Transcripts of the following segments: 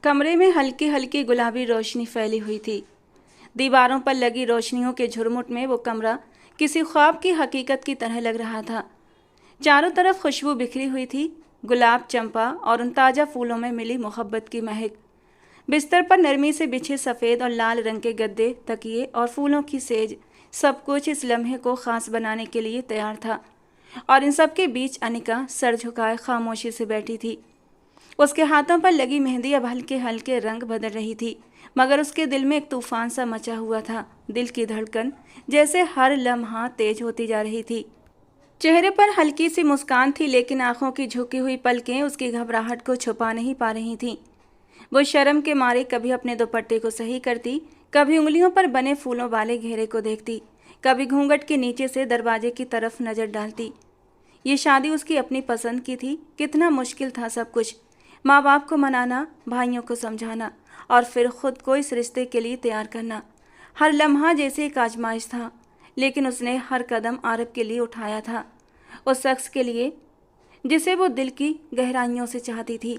कमरे में हल्की हल्की गुलाबी रोशनी फैली हुई थी। दीवारों पर लगी रोशनियों के झुरमुट में वो कमरा किसी ख्वाब की हकीकत की तरह लग रहा था। चारों तरफ खुशबू बिखरी हुई थी, गुलाब, चंपा और उन ताज़ा फूलों में मिली मोहब्बत की महक। बिस्तर पर नरमी से बिछे सफ़ेद और लाल रंग के गद्दे, तकिए और फूलों की सेज, सब कुछ इस लम्हे को ख़ास बनाने के लिए तैयार था। और इन सब के बीच अनिका सर झुकाए खामोशी से बैठी थी। उसके हाथों पर लगी मेहंदी अब हल्के हल्के रंग बदल रही थी, मगर उसके दिल में एक तूफान सा मचा हुआ था। दिल की धड़कन जैसे हर लम्हा तेज होती जा रही थी। चेहरे पर हल्की सी मुस्कान थी, लेकिन आंखों की झुकी हुई पलकें उसकी घबराहट को छुपा नहीं पा रही थीं। वो शर्म के मारे कभी अपने दुपट्टे को सही करती, कभी उंगलियों पर बने फूलों वाले घेरे को देखती, कभी घूंघट के नीचे से दरवाजे की तरफ नजर डालती। ये शादी उसकी अपनी पसंद की थी। कितना मुश्किल था सब कुछ, माँ बाप को मनाना, भाइयों को समझाना और फिर खुद को इस रिश्ते के लिए तैयार करना। हर लम्हा जैसे एक आजमाइश था, लेकिन उसने हर कदम आरब के लिए उठाया था, उस शख्स के लिए जिसे वो दिल की गहराइयों से चाहती थी,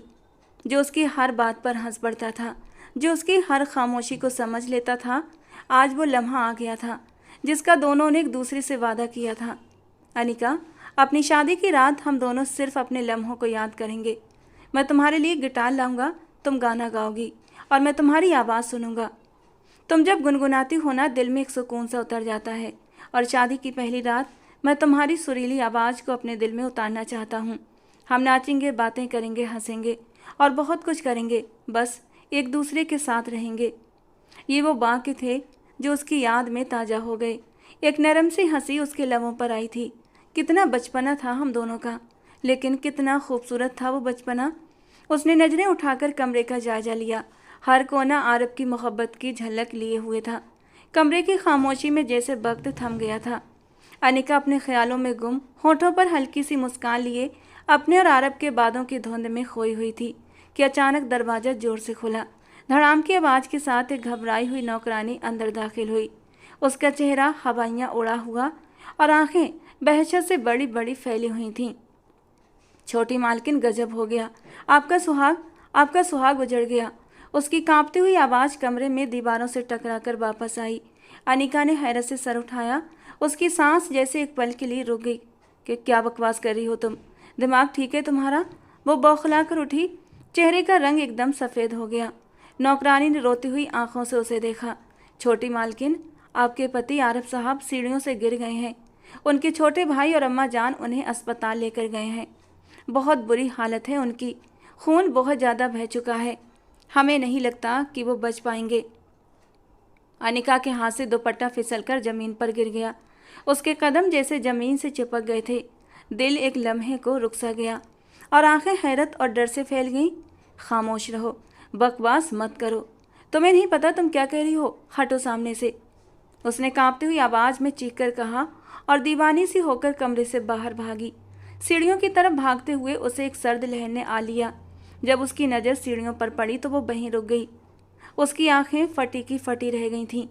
जो उसकी हर बात पर हंस पड़ता था, जो उसकी हर खामोशी को समझ लेता था। आज वो लम्हा आ गया था जिसका दोनों ने एक दूसरे से वादा किया था। अनिका, अपनी शादी की रात हम दोनों सिर्फ अपने लम्हों को याद करेंगे। मैं तुम्हारे लिए गिटार लाऊंगा, तुम गाना गाओगी और मैं तुम्हारी आवाज़ सुनूंगा। तुम जब गुनगुनाती हो ना, दिल में एक सुकून सा उतर जाता है। और शादी की पहली रात मैं तुम्हारी सुरीली आवाज़ को अपने दिल में उतारना चाहता हूँ। हम नाचेंगे, बातें करेंगे, हंसेंगे और बहुत कुछ करेंगे, बस एक दूसरे के साथ रहेंगे। ये वो वाक्य थे जो उसकी याद में ताज़ा हो गए। एक नरम सी हंसी उसके लबों पर आई थी। कितना बचपना था हम दोनों का, लेकिन कितना खूबसूरत था वो बचपना। उसने नज़रें उठाकर कमरे का जायजा लिया। हर कोना आरब की मोहब्बत की झलक लिए हुए था। कमरे की खामोशी में जैसे वक्त थम गया था। अनिका अपने ख्यालों में गुम, होठों पर हल्की सी मुस्कान लिए अपने और आरब के बादों की धुंध में खोई हुई थी कि अचानक दरवाज़ा जोर से खुला। धड़ाम की आवाज़ के साथ एक घबराई हुई नौकरानी अंदर दाखिल हुई। उसका चेहरा हवाइयाँ उड़ा हुआ और आंखें बहशत से बड़ी बड़ी फैली हुई थीं। छोटी मालकिन, गजब हो गया, आपका सुहाग उजड़ गया। उसकी कांपती हुई आवाज़ कमरे में दीवारों से टकराकर वापस आई। अनिका ने हैरत से सर उठाया। उसकी सांस जैसे एक पल के लिए रुक गई। कि क्या बकवास कर रही हो तुम? दिमाग ठीक है तुम्हारा? वो बौखला कर उठी। चेहरे का रंग एकदम सफ़ेद हो गया। नौकरानी ने रोती हुई आंखों से उसे देखा। छोटी मालकिन, आपके पति आरब साहब सीढ़ियों से गिर गए हैं। उनके छोटे भाई और अम्मा जान उन्हें अस्पताल लेकर गए हैं। बहुत बुरी हालत है उनकी, खून बहुत ज़्यादा बह चुका है। हमें नहीं लगता कि वो बच पाएंगे। अनिका के हाथ से दुपट्टा फिसलकर ज़मीन पर गिर गया। उसके कदम जैसे ज़मीन से चिपक गए थे। दिल एक लम्हे को रुक सा गया और आंखें हैरत और डर से फैल गईं। खामोश रहो, बकवास मत करो। तुम्हें नहीं पता तुम क्या कह रही हो? हटो सामने से, उसने कांपती हुई आवाज़ में चीख कर कहा और दीवानी सी होकर कमरे से बाहर भागी। सीढ़ियों की तरफ भागते हुए उसे एक सर्द लहर ने आ लिया। जब उसकी नज़र सीढ़ियों पर पड़ी तो वो वहीं रुक गई। उसकी आंखें फटी की फटी रह गई थीं।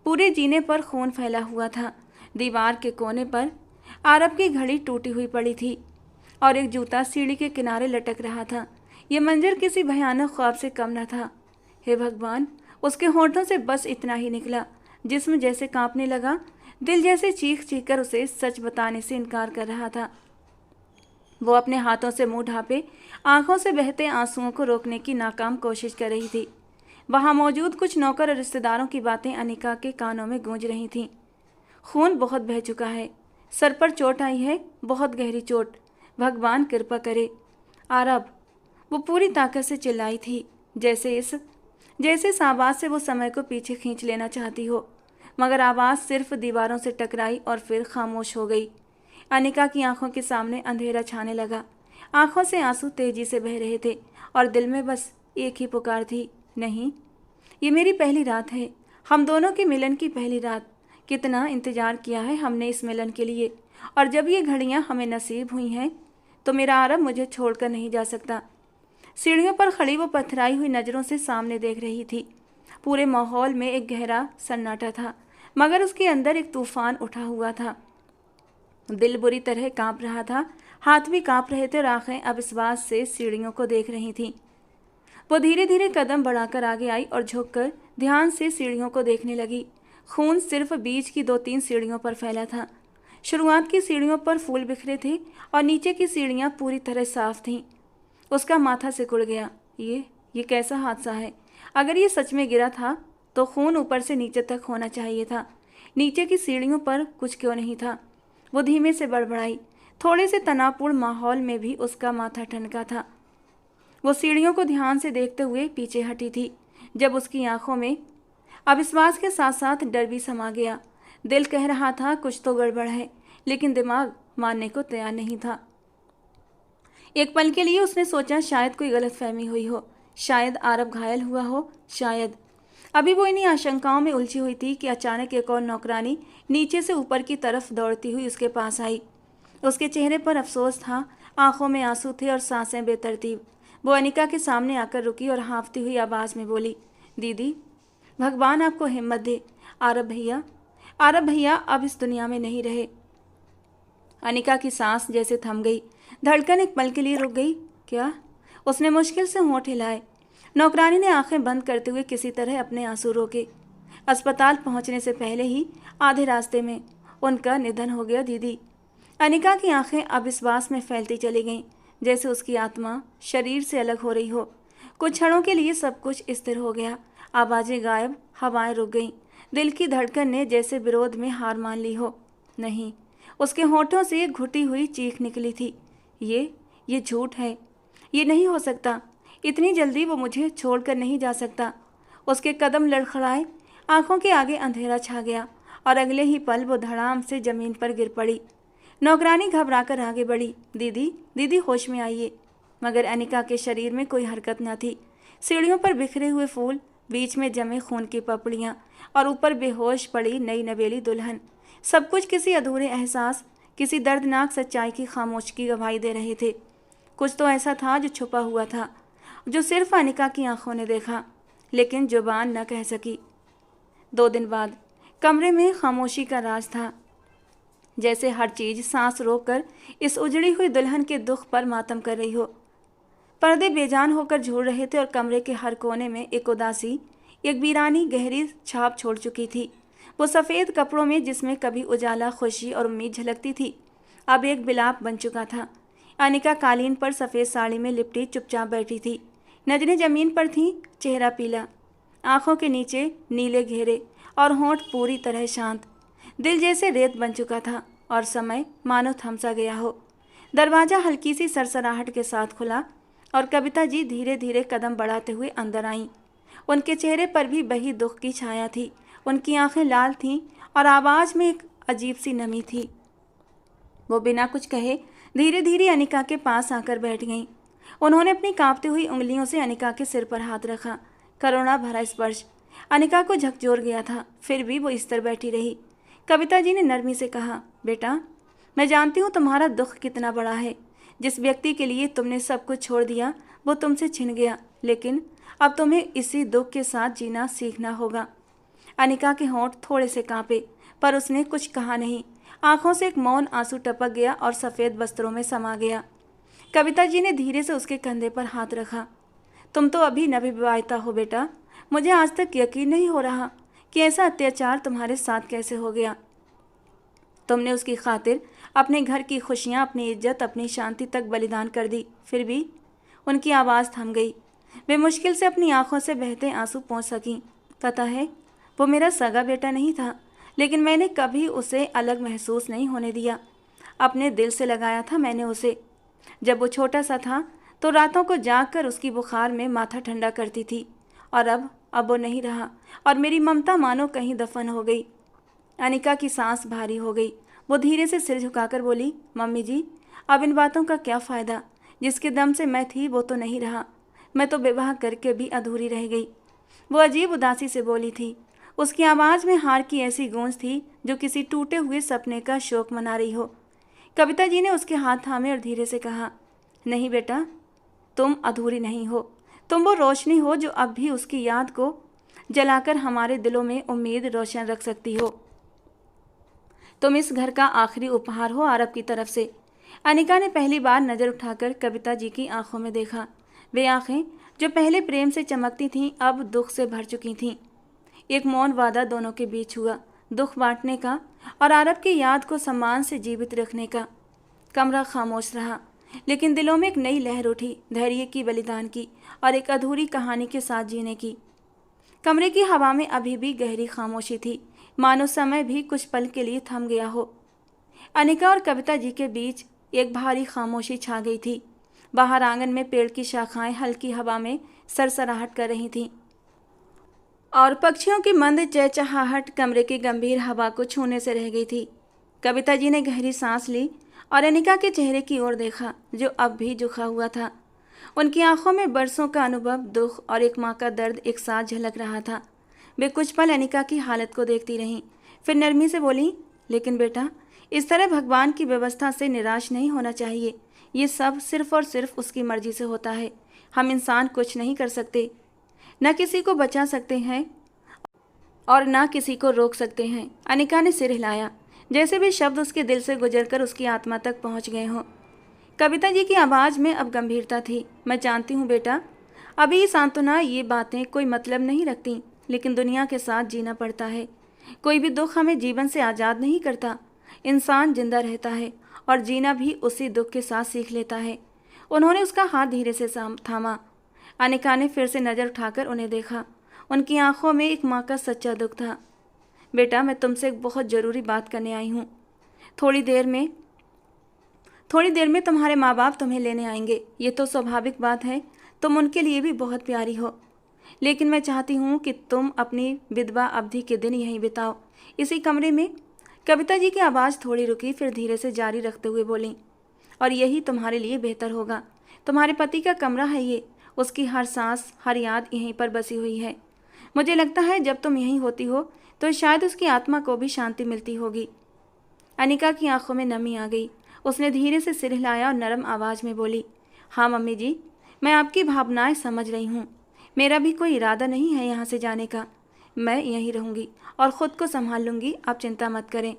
पूरे जीने पर खून फैला हुआ था। दीवार के कोने पर आरब की घड़ी टूटी हुई पड़ी थी और एक जूता सीढ़ी के किनारे लटक रहा था। ये मंजर किसी भयानक ख्वाब से कम न था। हे भगवान, उसके होंठों से बस इतना ही निकला। जिस्म जैसे कांपने लगा, दिल जैसे चीख चीख कर उसे सच बताने से इनकार कर रहा था। वो अपने हाथों से मुंह ढांपे आंखों से बहते आंसुओं को रोकने की नाकाम कोशिश कर रही थी। वहां मौजूद कुछ नौकर और रिश्तेदारों की बातें अनिका के कानों में गूंज रही थीं। खून बहुत बह चुका है, सर पर चोट आई है, बहुत गहरी चोट, भगवान कृपा करे। आरब, वो पूरी ताकत से चिल्लाई थी, जैसे इस आवाज़ से वो समय को पीछे खींच लेना चाहती हो। मगर आवाज़ सिर्फ दीवारों से टकराई और फिर खामोश हो गई। अनिका की आंखों के सामने अंधेरा छाने लगा। आंखों से आंसू तेजी से बह रहे थे और दिल में बस एक ही पुकार थी, नहीं, ये मेरी पहली रात है, हम दोनों के मिलन की पहली रात। कितना इंतज़ार किया है हमने इस मिलन के लिए, और जब ये घड़ियां हमें नसीब हुई हैं तो मेरा आरब मुझे छोड़कर नहीं जा सकता। सीढ़ियों पर खड़ी वो पथराई हुई नज़रों से सामने देख रही थी। पूरे माहौल में एक गहरा सन्नाटा था, मगर उसके अंदर एक तूफान उठा हुआ था। दिल बुरी तरह कांप रहा था, हाथ भी कांप रहे थे और आंखें अब इस बात से सीढ़ियों को देख रही थीं। वो धीरे धीरे कदम बढ़ाकर आगे आई और झुककर ध्यान से सीढ़ियों को देखने लगी। खून सिर्फ बीच की 2-3 सीढ़ियों पर फैला था। शुरुआत की सीढ़ियों पर फूल बिखरे थे और नीचे की सीढ़ियां पूरी तरह साफ थीं। उसका माथा सिकुड़ गया। ये कैसा हादसा है? अगर ये सच में गिरा था तो खून ऊपर से नीचे तक होना चाहिए था। नीचे की सीढ़ियों पर कुछ क्यों नहीं था? वो धीमे से बड़बड़ाई। थोड़े से तनावपूर्ण माहौल में भी उसका माथा ठनका था। वो सीढ़ियों को ध्यान से देखते हुए पीछे हटी थी जब उसकी आंखों में अविश्वास के साथ साथ डर भी समा गया। दिल कह रहा था कुछ तो गड़बड़ है, लेकिन दिमाग मानने को तैयार नहीं था। एक पल के लिए उसने सोचा शायद कोई गलतफहमी हुई हो, शायद आरव घायल हुआ हो, शायद। अभी वो इन्हीं आशंकाओं में उलझी हुई थी कि अचानक एक और नौकरानी नीचे से ऊपर की तरफ दौड़ती हुई उसके पास आई। उसके चेहरे पर अफसोस था, आंखों में आंसू थे और सांसें बेतरतीब। वो अनिका के सामने आकर रुकी और हाँफती हुई आवाज़ में बोली, दीदी, भगवान आपको हिम्मत दे। आरव भैया अब इस दुनिया में नहीं रहे। अनिका की सांस जैसे थम गई। धड़कन एक पल के लिए रुक गई। क्या? उसने मुश्किल से होंठ हिलाए। नौकरानी ने आंखें बंद करते हुए किसी तरह अपने आंसू रोके। अस्पताल पहुंचने से पहले ही आधे रास्ते में उनका निधन हो गया दीदी। अनिका की आंखें अविश्वास में फैलती चली गईं, जैसे उसकी आत्मा शरीर से अलग हो रही हो। कुछ क्षणों के लिए सब कुछ स्थिर हो गया। आवाज़ें गायब, हवाएं रुक गईं। दिल की धड़कन ने जैसे विरोध में हार मान ली हो। नहीं, उसके होठों से एक घुटी हुई चीख निकली थी। ये झूठ है। ये नहीं हो सकता। इतनी जल्दी वो मुझे छोड़कर नहीं जा सकता। उसके कदम लड़खड़ाए, आंखों के आगे अंधेरा छा गया और अगले ही पल वो धड़ाम से जमीन पर गिर पड़ी। नौकरानी घबराकर आगे बढ़ी। दीदी होश में आइए। मगर अनिका के शरीर में कोई हरकत न थी। सीढ़ियों पर बिखरे हुए फूल, बीच में जमे खून की पपड़ियाँ और ऊपर बेहोश पड़ी नई नवेली दुल्हन, सब कुछ किसी अधूरे एहसास, किसी दर्दनाक सच्चाई की खामोशी गवाही दे रहे थे। कुछ तो ऐसा था जो छुपा हुआ था, जो सिर्फ अनिका की आंखों ने देखा, लेकिन जुबान न कह सकी। 2 दिन बाद कमरे में खामोशी का राज था, जैसे हर चीज़ सांस रोककर इस उजड़ी हुई दुल्हन के दुख पर मातम कर रही हो। पर्दे बेजान होकर झूल रहे थे और कमरे के हर कोने में एक उदासी, एक वीरानी गहरी छाप छोड़ चुकी थी। वो सफ़ेद कपड़ों में, जिसमें कभी उजाला, खुशी और उम्मीद झलकती थी, अब एक बिलाप बन चुका था। अनिका कालीन पर सफ़ेद साड़ी में लिपटी चुपचाप बैठी थी। नजरें जमीन पर थीं, चेहरा पीला, आंखों के नीचे नीले घेरे और होंठ पूरी तरह शांत। दिल जैसे रेत बन चुका था और समय मानो थम सा गया हो। दरवाज़ा हल्की सी सरसराहट के साथ खुला और कविता जी धीरे धीरे कदम बढ़ाते हुए अंदर आईं। उनके चेहरे पर भी वही दुख की छाया थी। उनकी आंखें लाल थीं और आवाज़ में एक अजीब सी नमी थी। वो बिना कुछ कहे धीरे धीरे अनिका के पास आकर बैठ गईं। उन्होंने अपनी कांपती हुई उंगलियों से अनिका के सिर पर हाथ रखा। करुणा भरा स्पर्श अनिका को झकझोर गया था, फिर भी वो इस तरह बैठी रही। कविता जी ने नरमी से कहा, बेटा, मैं जानती हूँ तुम्हारा दुख कितना बड़ा है। जिस व्यक्ति के लिए तुमने सब कुछ छोड़ दिया वो तुमसे छिन गया, लेकिन अब तुम्हें इसी दुख के साथ जीना सीखना होगा। अनिका के होंठ थोड़े से कांपे, पर उसने कुछ कहा नहीं। आंखों से एक मौन आंसू टपक गया और सफ़ेद वस्त्रों में समा गया। कविता जी ने धीरे से उसके कंधे पर हाथ रखा। तुम तो अभी नवविवाहिता हो बेटा। मुझे आज तक यकीन नहीं हो रहा कि ऐसा अत्याचार तुम्हारे साथ कैसे हो गया। तुमने उसकी खातिर अपने घर की खुशियाँ, अपनी इज्जत, अपनी शांति तक बलिदान कर दी। फिर भी उनकी आवाज़ थम गई। वे मुश्किल से अपनी आंखों से बहते आंसू पोंछ सकीं। पता है, वो मेरा सगा बेटा नहीं था, लेकिन मैंने कभी उसे अलग महसूस नहीं होने दिया। अपने दिल से लगाया था मैंने उसे। जब वो छोटा सा था तो रातों को जागकर उसकी बुखार में माथा ठंडा करती थी, और अब वो नहीं रहा और मेरी ममता मानो कहीं दफन हो गई। अनिका की सांस भारी हो गई। वो धीरे से सिर झुकाकर बोली, मम्मी जी, अब इन बातों का क्या फ़ायदा। जिसके दम से मैं थी वो तो नहीं रहा। मैं तो विवाह करके भी अधूरी रह गई। वो अजीब उदासी से बोली थी। उसकी आवाज़ में हार की ऐसी गूंज थी जो किसी टूटे हुए सपने का शोक मना रही हो। कविता जी ने उसके हाथ थामे और धीरे से कहा, नहीं बेटा, तुम अधूरी नहीं हो। तुम वो रोशनी हो जो अब भी उसकी याद को जलाकर हमारे दिलों में उम्मीद रोशन रख सकती हो। तुम इस घर का आखिरी उपहार हो आरव की तरफ से। अनिका ने पहली बार नज़र उठाकर कविता जी की आंखों में देखा। वे आंखें जो पहले प्रेम से चमकती थीं अब दुख से भर चुकी थीं। एक मौन वादा दोनों के बीच हुआ, दुख बांटने का और आरब की याद को सम्मान से जीवित रखने का। कमरा खामोश रहा, लेकिन दिलों में एक नई लहर उठी, धैर्य की, बलिदान की और एक अधूरी कहानी के साथ जीने की। कमरे की हवा में अभी भी गहरी खामोशी थी, मानो समय भी कुछ पल के लिए थम गया हो। अनिका और कविता जी के बीच एक भारी खामोशी छा गई थी। बाहर आंगन में पेड़ की शाखाएं हल्की हवा में सरसराहट कर रही थीं और पक्षियों की मंद चहचहाहट कमरे की गंभीर हवा को छूने से रह गई थी। कविता जी ने गहरी सांस ली और अनिका के चेहरे की ओर देखा, जो अब भी झुका हुआ था। उनकी आंखों में बरसों का अनुभव, दुख और एक माँ का दर्द एक साथ झलक रहा था। वे कुछ पल अनिका की हालत को देखती रहीं, फिर नरमी से बोली, लेकिन बेटा, इस तरह भगवान की व्यवस्था से निराश नहीं होना चाहिए। ये सब सिर्फ और सिर्फ उसकी मर्जी से होता है। हम इंसान कुछ नहीं कर सकते, न किसी को बचा सकते हैं और न किसी को रोक सकते हैं। अनिका ने सिर हिलाया, जैसे भी शब्द उसके दिल से गुजरकर उसकी आत्मा तक पहुंच गए हों। कविता जी की आवाज़ में अब गंभीरता थी। मैं जानती हूँ बेटा, अभी सांत्वना ये बातें कोई मतलब नहीं रखती, लेकिन दुनिया के साथ जीना पड़ता है। कोई भी दुख हमें जीवन से आज़ाद नहीं करता। इंसान जिंदा रहता है और जीना भी उसी दुख के साथ सीख लेता है। उन्होंने उसका हाथ धीरे से थामा। अनिका ने फिर से नज़र उठाकर उन्हें देखा। उनकी आंखों में एक माँ का सच्चा दुख था। बेटा, मैं तुमसे एक बहुत ज़रूरी बात करने आई हूँ। थोड़ी देर में तुम्हारे माँ बाप तुम्हें लेने आएंगे। ये तो स्वाभाविक बात है, तुम उनके लिए भी बहुत प्यारी हो। लेकिन मैं चाहती हूँ कि तुम अपनी विधवा अवधि के दिन यहीं बिताओ, इसी कमरे में। कविता जी की आवाज़ थोड़ी रुकी, फिर धीरे से जारी रखते हुए बोली, और यही तुम्हारे लिए बेहतर होगा। तुम्हारे पति का कमरा है ये, उसकी हर सांस, हर याद यहीं पर बसी हुई है। मुझे लगता है जब तुम यहीं होती हो तो शायद उसकी आत्मा को भी शांति मिलती होगी। अनिका की आंखों में नमी आ गई। उसने धीरे से सिर हिलाया और नरम आवाज़ में बोली, हाँ मम्मी जी, मैं आपकी भावनाएं समझ रही हूँ। मेरा भी कोई इरादा नहीं है यहाँ से जाने का। मैं यहीं रहूँगी और ख़ुद को संभाल लूँगी, आप चिंता मत करें।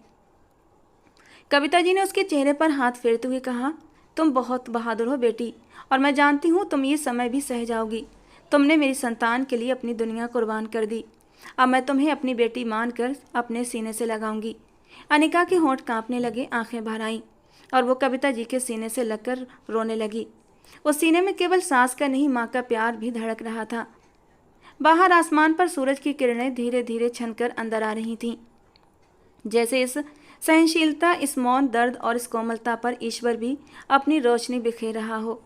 कविता जी ने उसके चेहरे पर हाथ फेरते हुए कहा, तुम बहुत बहादुर हो बेटी, और मैं जानती हूँ तुम ये समय भी सह जाओगी। तुमने मेरी संतान के लिए अपनी दुनिया कुर्बान कर दी। अब मैं तुम्हें अपनी बेटी मानकर अपने सीने से लगाऊंगी। अनिका के होंठ कांपने लगे, आंखें भर आईं और वो कविता जी के सीने से लगकर रोने लगी। उस सीने में केवल सांस का नहीं, माँ का प्यार भी धड़क रहा था। बाहर आसमान पर सूरज की किरणें धीरे धीरे छनकर अंदर आ रही थीं, जैसे इस सहनशीलता, इस मौन दर्द और इस कोमलता पर ईश्वर भी अपनी रोशनी बिखेर रहा हो।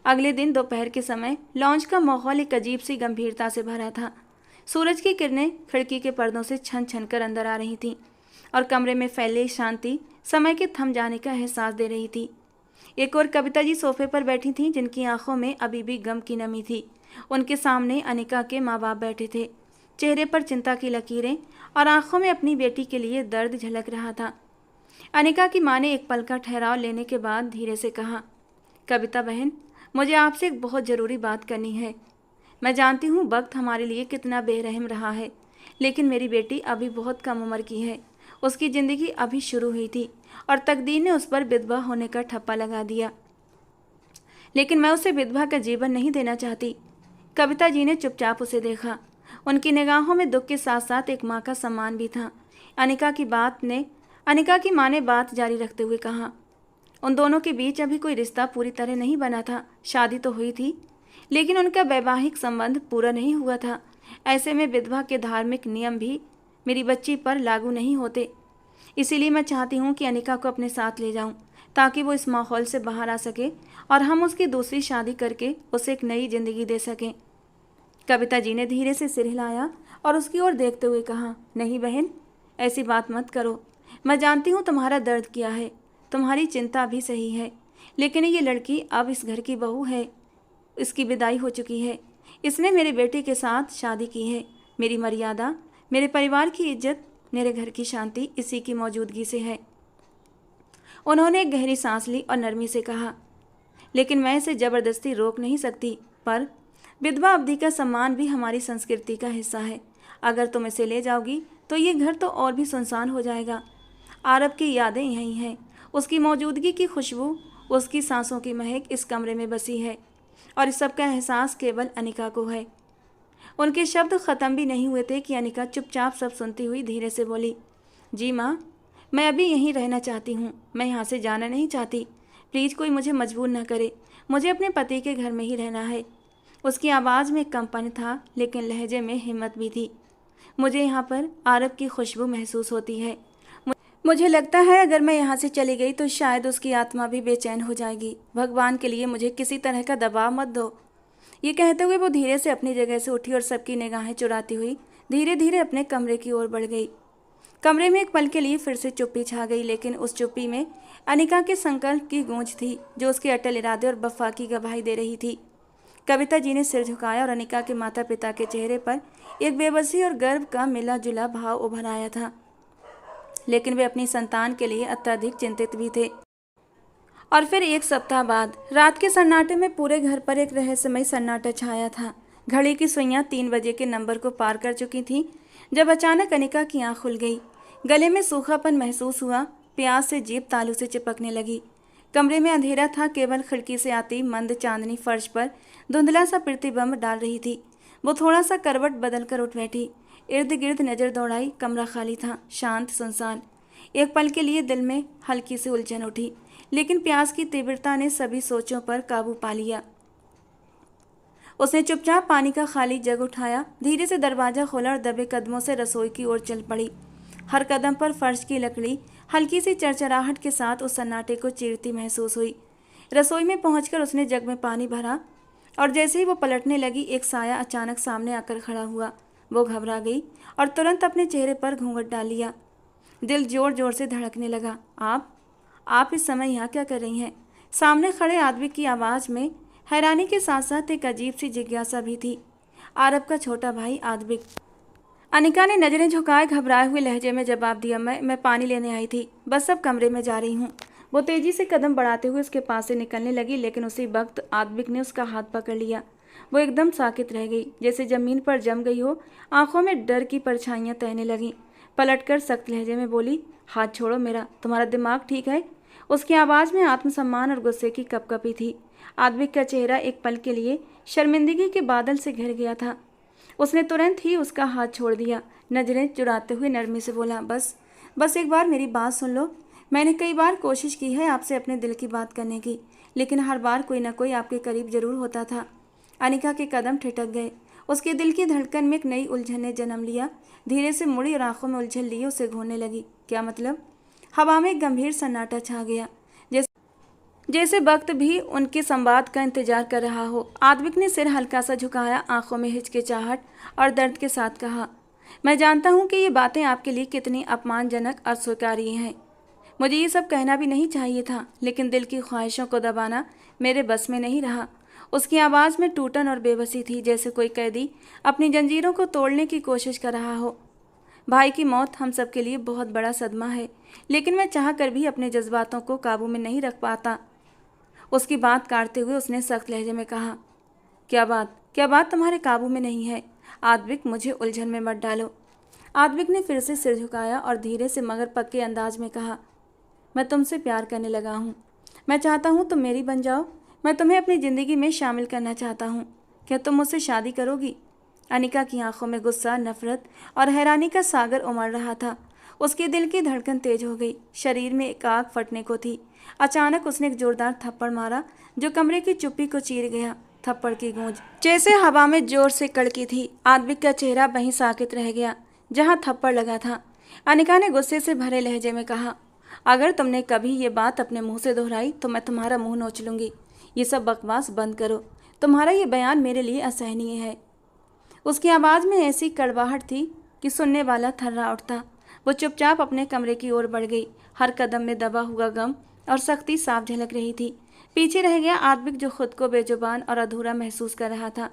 अगले दिन दोपहर के समय लॉन्च का माहौल एक अजीब सी गंभीरता से भरा था। सूरज की किरणें खिड़की के पर्दों से छन छन कर अंदर आ रही थीं और कमरे में फैले शांति समय के थम जाने का एहसास दे रही थी। एक और कविता जी सोफे पर बैठी थीं, जिनकी आंखों में अभी भी गम की नमी थी। उनके सामने अनिका के माँ बाप बैठे थे, चेहरे पर चिंता की लकीरें और आंखों में अपनी बेटी के लिए दर्द झलक रहा था। अनिका की माँ ने एक पल का ठहराव लेने के बाद धीरे से कहा, कविता बहन, मुझे आपसे एक बहुत ज़रूरी बात करनी है। मैं जानती हूँ वक्त हमारे लिए कितना बेरहम रहा है, लेकिन मेरी बेटी अभी बहुत कम उम्र की है। उसकी ज़िंदगी अभी शुरू हुई थी और तकदीर ने उस पर विधवा होने का ठप्पा लगा दिया, लेकिन मैं उसे विधवा का जीवन नहीं देना चाहती। कविता जी ने चुपचाप उसे देखा। उनकी निगाहों में दुख के साथ साथ एक माँ का सम्मान भी था। अनिका की माँ ने बात जारी रखते हुए कहा, उन दोनों के बीच अभी कोई रिश्ता पूरी तरह नहीं बना था। शादी तो हुई थी, लेकिन उनका वैवाहिक संबंध पूरा नहीं हुआ था। ऐसे में विधवा के धार्मिक नियम भी मेरी बच्ची पर लागू नहीं होते। इसीलिए मैं चाहती हूँ कि अनिका को अपने साथ ले जाऊँ, ताकि वो इस माहौल से बाहर आ सके और हम उसकी दूसरी शादी करके उसे एक नई जिंदगी दे सकें। कविता जी ने धीरे से सिर हिलाया और उसकी ओर देखते हुए कहा, नहीं बहन, ऐसी बात मत करो। मैं जानती हूँ तुम्हारा दर्द क्या है, तुम्हारी चिंता भी सही है, लेकिन ये लड़की अब इस घर की बहू है। इसकी विदाई हो चुकी है। इसने मेरे बेटे के साथ शादी की है। मेरी मर्यादा, मेरे परिवार की इज्जत, मेरे घर की शांति इसी की मौजूदगी से है। उन्होंने एक गहरी सांस ली और नरमी से कहा, लेकिन मैं इसे ज़बरदस्ती रोक नहीं सकती, पर विधवा अवधि का सम्मान भी हमारी संस्कृति का हिस्सा है। अगर तुम इसे ले जाओगी तो ये घर तो और भी सुनसान हो जाएगा। आरब की यादें यहीं हैं, उसकी मौजूदगी की खुशबू, उसकी सांसों की महक इस कमरे में बसी है। और इस सब का एहसास केवल अनिका को है। उनके शब्द ख़त्म भी नहीं हुए थे कि अनिका चुपचाप सब सुनती हुई धीरे से बोली, जी माँ, मैं अभी यहीं रहना चाहती हूँ, मैं यहाँ से जाना नहीं चाहती। प्लीज़ कोई मुझे मजबूर न करे, मुझे अपने पति के घर में ही रहना है। उसकी आवाज़ में कंपन था, लेकिन लहजे में हिम्मत भी थी। मुझे यहाँ पर आरब की खुशबू महसूस होती है। मुझे लगता है अगर मैं यहाँ से चली गई तो शायद उसकी आत्मा भी बेचैन हो जाएगी। भगवान के लिए मुझे किसी तरह का दबाव मत दो। ये कहते हुए वो धीरे से अपनी जगह से उठी और सबकी निगाहें चुराती हुई धीरे धीरे अपने कमरे की ओर बढ़ गई। कमरे में एक पल के लिए फिर से चुप्पी छा गई, लेकिन उस चुप्पी में अनिका के संकल्प की गूंज थी जो उसके अटल इरादे और वफा की गवाही दे रही थी। कविता जी ने सिर झुकाया और अनिका के माता पिता के चेहरे पर एक बेबसी और गर्व का मिला जुला भाव उभर आया था, लेकिन वे अपनी संतान के लिए अत्यधिक चिंतित भी थे। और फिर एक सप्ताह बाद रात के सन्नाटे में पूरे घर पर एक रहस्यमय सन्नाटा छाया था। घड़ी की सुइयां 3 बजे के नंबर को पार कर चुकी थीं जब अचानक अनिका की आंख खुल गई। गले में सूखापन महसूस हुआ, प्यास से जीभ तालू से चिपकने लगी। कमरे में अंधेरा था, केवल खिड़की से आती मंद चांदनी फर्श पर धुंधला सा प्रतिबिंब डाल रही थी। वो थोड़ा सा करवट बदल कर उठ बैठी, इर्द गिर्द नजर दौड़ाई। कमरा खाली था, शांत सुनसान। एक पल के लिए दिल में हल्की सी उलझन उठी, लेकिन प्यास की तीव्रता ने सभी सोचों पर काबू पा लिया। उसने चुपचाप पानी का खाली जग उठाया, धीरे से दरवाजा खोला और दबे कदमों से रसोई की ओर चल पड़ी। हर कदम पर फर्श की लकड़ी हल्की सी चरचराहट के साथ उस सन्नाटे को चीरती महसूस हुई। रसोई में पहुंचकर उसने जग में पानी भरा और जैसे ही वो पलटने लगी, एक साया अचानक सामने आकर खड़ा हुआ। वो घबरा गई और तुरंत अपने चेहरे पर घूंघट डाल लिया। दिल जोर जोर से धड़कने लगा। आप इस समय यहाँ क्या कर रही हैं? सामने खड़े आदमी की आवाज़ में हैरानी के साथ साथ एक अजीब सी जिज्ञासा भी थी। आरब का छोटा भाई आदबिक। अनिका ने नजरें झुकाए घबराए हुए लहजे में जवाब दिया, मैं पानी लेने आई थी, बस अब कमरे में जा रही हूँ। वो तेजी से कदम बढ़ाते हुए उसके पास से निकलने लगी, लेकिन उसी वक्त आदबिक ने उसका हाथ पकड़ लिया। वो एकदम साकित रह गई, जैसे जमीन पर जम गई हो। आंखों में डर की परछाइयाँ तैरने लगीं। पलटकर सख्त लहजे में बोली, हाथ छोड़ो मेरा, तुम्हारा दिमाग ठीक है? उसकी आवाज़ में आत्मसम्मान और गुस्से की कपकपी थी। आदबिक का चेहरा एक पल के लिए शर्मिंदगी के बादल से घिर गया था। उसने तुरंत ही उसका हाथ छोड़ दिया। नजरें चुराते हुए नरमी से बोला, बस एक बार मेरी बात सुन लो। मैंने कई बार कोशिश की है आपसे अपने दिल की बात करने की, लेकिन हर बार कोई ना कोई आपके करीब जरूर होता था। अनिका के कदम ठिठक गए। उसके दिल की धड़कन में एक नई उलझन ने जन्म लिया। धीरे से मुड़ी और आंखों में उलझन लिए उसे घूरने लगी। क्या मतलब? हवा में एक गंभीर सन्नाटा छा गया, जैसे वक्त भी उनके संवाद का इंतजार कर रहा हो। आदबिक ने सिर हल्का सा झुकाया, आंखों में हिचकिचाहट और दर्द के साथ कहा, मैं जानता हूँ कि ये बातें आपके लिए कितनी अपमानजनक और स्वीकार्य हैं। मुझे ये सब कहना भी नहीं चाहिए था, लेकिन दिल की ख्वाहिशों को दबाना मेरे बस में नहीं रहा। उसकी आवाज़ में टूटन और बेबसी थी, जैसे कोई कैदी अपनी जंजीरों को तोड़ने की कोशिश कर रहा हो। भाई की मौत हम सब के लिए बहुत बड़ा सदमा है, लेकिन मैं चाह कर भी अपने जज्बातों को काबू में नहीं रख पाता। उसकी बात काटते हुए उसने सख्त लहजे में कहा, क्या बात तुम्हारे काबू में नहीं है? आदबिक, मुझे उलझन में मत डालो। आदबिक ने फिर से सिर झुकाया और धीरे से मगर पक्के अंदाज में कहा, मैं तुमसे प्यार करने लगा हूँ। मैं चाहता हूँ तुम मेरी बन जाओ। मैं तुम्हें अपनी ज़िंदगी में शामिल करना चाहता हूँ। क्या तुम मुझसे शादी करोगी? अनिका की आंखों में गुस्सा, नफरत और हैरानी का सागर उमड़ रहा था। उसके दिल की धड़कन तेज हो गई, शरीर में एक आग फटने को थी। अचानक उसने एक जोरदार थप्पड़ मारा जो कमरे की चुप्पी को चीर गया। थप्पड़ की गूंज जैसे हवा में जोर से कड़की थी। आदबिक का चेहरा वहीं साकित रह गया जहां थप्पड़ लगा था। अनिका ने गुस्से से भरे लहजे में कहा, अगर तुमने कभी ये बात अपने मुंह से दोहराई तो मैं तुम्हारा मुंह नोच लूंगी। ये सब बकवास बंद करो, तुम्हारा ये बयान मेरे लिए असहनीय है। उसकी आवाज़ में ऐसी कड़वाहट थी कि सुनने वाला थर्रा उठता। वो चुपचाप अपने कमरे की ओर बढ़ गई। हर कदम में दबा हुआ गम और सख्ती साफ झलक रही थी। पीछे रह गया आदबिक, जो खुद को बेजुबान और अधूरा महसूस कर रहा था।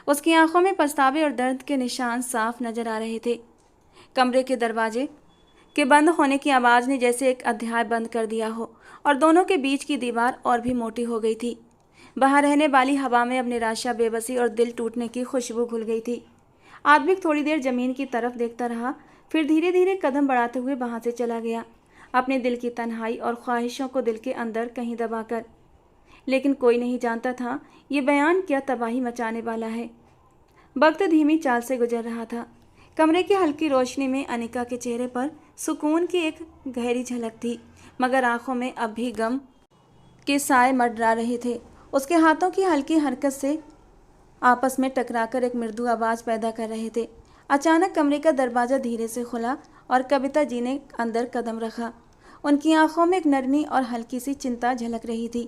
उसकी आंखों में पछतावे और दर्द के निशान साफ नजर आ रहे थे। कमरे के दरवाजे के बंद होने की आवाज़ ने जैसे एक अध्याय बंद कर दिया हो और दोनों के बीच की दीवार और भी मोटी हो गई थी। बाहर रहने वाली हवा में अब निराशा, बेबसी और दिल टूटने की खुशबू घुल गई थी। आदबिक थोड़ी देर जमीन की तरफ देखता रहा, फिर धीरे धीरे कदम बढ़ाते हुए वहां से चला गया, अपने दिल की तन्हाई और ख्वाहिशों को दिल के अंदर कहीं दबाकर। लेकिन कोई नहीं जानता था ये बयान क्या तबाही मचाने वाला है। वक्त धीमी चाल से गुजर रहा था। कमरे की हल्की रोशनी में अनिका के चेहरे पर सुकून की एक गहरी झलक थी, मगर आंखों में अब भी गम के साए मंडरा रहे थे। उसके हाथों की हल्की हरकत से आपस में टकराकर एक मृदु आवाज़ पैदा कर रहे थे। अचानक कमरे का दरवाज़ा धीरे से खुला और कविता जी ने अंदर कदम रखा। उनकी आंखों में एक नरमी और हल्की सी चिंता झलक रही थी।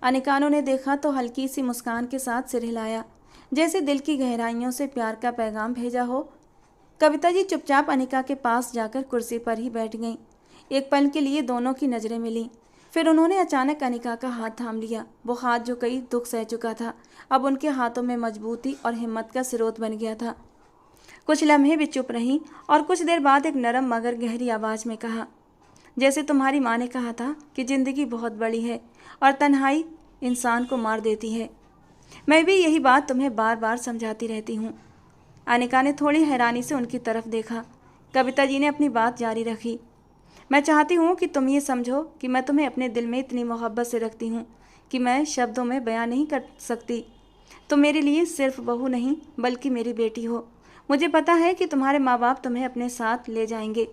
अनिका ने देखा तो हल्की सी मुस्कान के साथ सिर हिलाया, जैसे दिल की गहराइयों से प्यार का पैगाम भेजा हो। कविता जी चुपचाप अनिका के पास जाकर कुर्सी पर ही बैठ गईं। एक पल के लिए दोनों की नज़रें मिलीं। फिर उन्होंने अचानक अनिका का हाथ थाम लिया। वो हाथ जो कई दुख सह चुका था, अब उनके हाथों में मजबूती और हिम्मत का स्रोत बन गया था। कुछ लम्हे भी चुप रहीं और कुछ देर बाद एक नरम मगर गहरी आवाज़ में कहा, जैसे तुम्हारी माँ ने कहा था कि ज़िंदगी बहुत बड़ी है और तन्हाई इंसान को मार देती है। मैं भी यही बात तुम्हें बार बार समझाती रहती हूँ। अनिका ने थोड़ी हैरानी से उनकी तरफ देखा। कविता जी ने अपनी बात जारी रखी, मैं चाहती हूँ कि तुम ये समझो कि मैं तुम्हें अपने दिल में इतनी मोहब्बत से रखती हूँ कि मैं शब्दों में बयान नहीं कर सकती। तुम मेरे लिए सिर्फ बहू नहीं बल्कि मेरी बेटी हो। मुझे पता है कि तुम्हारे माँ बाप तुम्हें अपने साथ ले जाएंगे,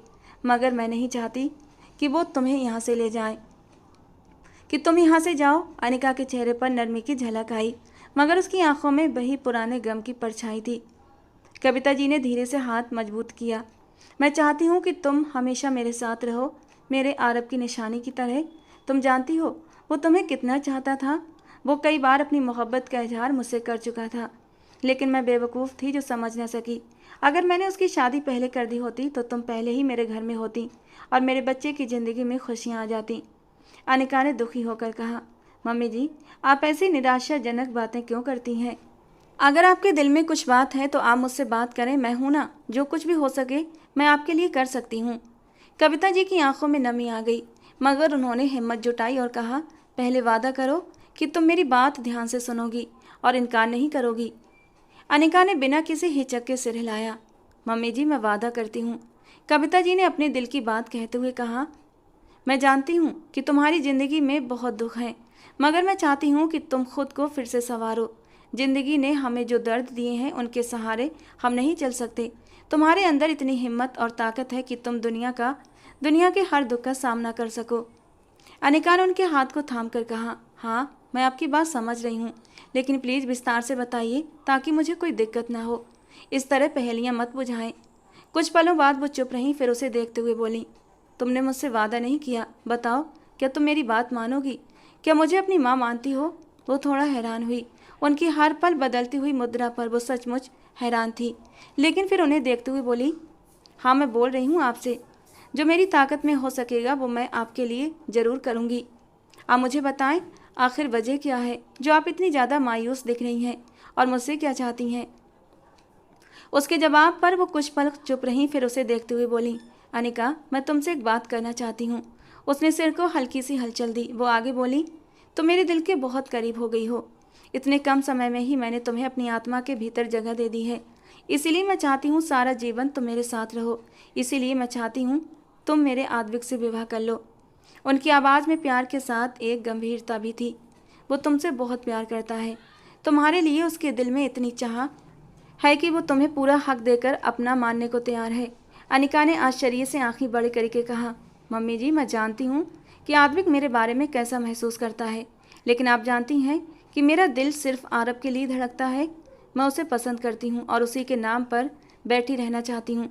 मगर मैं नहीं चाहती कि वो तुम्हें यहाँ से ले जाएं, कि तुम यहाँ से जाओ। अनिका के चेहरे पर नरमी की झलक आई, मगर उसकी आंखों में वही पुराने गम की परछाई थी। कविता जी ने धीरे से हाथ मजबूत किया, मैं चाहती हूँ कि तुम हमेशा मेरे साथ रहो, मेरे आरब की निशानी की तरह। तुम जानती हो वो तुम्हें कितना चाहता था। वो कई बार अपनी मोहब्बत का इजहार मुझसे कर चुका था, लेकिन मैं बेवकूफ़ थी जो समझ न सकी। अगर मैंने उसकी शादी पहले कर दी होती तो तुम पहले ही मेरे घर में होती और मेरे बच्चे की ज़िंदगी में खुशियाँ आ जाती। अनिका ने दुखी होकर कहा, मम्मी जी, आप ऐसी निराशाजनक बातें क्यों करती हैं? अगर आपके दिल में कुछ बात है तो आप मुझसे बात करें, मैं हूं ना, जो कुछ भी हो सके मैं आपके लिए कर सकती हूं। कविता जी की आंखों में नमी आ गई, मगर उन्होंने हिम्मत जुटाई और कहा, पहले वादा करो कि तुम मेरी बात ध्यान से सुनोगी और इनकार नहीं करोगी। अनिका ने बिना किसी हिचक के सिर हिलाया, मम्मी जी, मैं वादा करती हूँ। कविता जी ने अपने दिल की बात कहते हुए कहा, मैं जानती हूँ कि तुम्हारी ज़िंदगी में बहुत दुख है, मगर मैं चाहती हूँ कि तुम खुद को फिर से संवारो। ज़िंदगी ने हमें जो दर्द दिए हैं उनके सहारे हम नहीं चल सकते। तुम्हारे अंदर इतनी हिम्मत और ताकत है कि तुम दुनिया के हर दुख का सामना कर सको। अनिका ने उनके हाथ को थाम कर कहा, हाँ, मैं आपकी बात समझ रही हूँ, लेकिन प्लीज़ विस्तार से बताइए ताकि मुझे कोई दिक्कत ना हो। इस तरह पहेलियाँ मत बुझाएं। कुछ पलों बाद वो चुप रहीं, फिर उसे देखते हुए बोली, तुमने मुझसे वादा नहीं किया, बताओ क्या तुम मेरी बात मानोगी? क्या मुझे अपनी माँ मानती हो? वो थोड़ा हैरान हुई। उनकी हर पल बदलती हुई मुद्रा पर वो सचमुच हैरान थी, लेकिन फिर उन्हें देखते हुए बोली, हाँ, मैं बोल रही हूँ आपसे। जो मेरी ताकत में हो सकेगा वो मैं आपके लिए ज़रूर करूँगी। आप मुझे बताएं, आखिर वजह क्या है जो आप इतनी ज़्यादा मायूस दिख रही हैं और मुझसे क्या चाहती हैं? उसके जवाब पर वो कुछ पल चुप रहीं, फिर उसे देखते हुए बोली, अनिका, मैं तुमसे एक बात करना चाहती हूँ। उसने सिर को हल्की सी हलचल दी। वो आगे बोली, तुम मेरे दिल के बहुत करीब हो गई हो। इतने कम समय में ही मैंने तुम्हें अपनी आत्मा के भीतर जगह दे दी है। इसीलिए मैं चाहती हूँ सारा जीवन तुम मेरे साथ रहो। इसीलिए मैं चाहती हूँ तुम मेरे आद्विक से विवाह कर लो। उनकी आवाज़ में प्यार के साथ एक गंभीरता भी थी। वो तुमसे बहुत प्यार करता है। तुम्हारे लिए उसके दिल में इतनी चाह है कि वो तुम्हें पूरा हक देकर अपना मानने को तैयार है। अनिका ने आश्चर्य से आंखें बड़ी करके कहा, मम्मी जी, मैं जानती हूँ कि आद्विक मेरे बारे में कैसा महसूस करता है, लेकिन आप जानती हैं कि मेरा दिल सिर्फ आरब के लिए धड़कता है। मैं उसे पसंद करती हूँ और उसी के नाम पर बैठी रहना चाहती हूँ।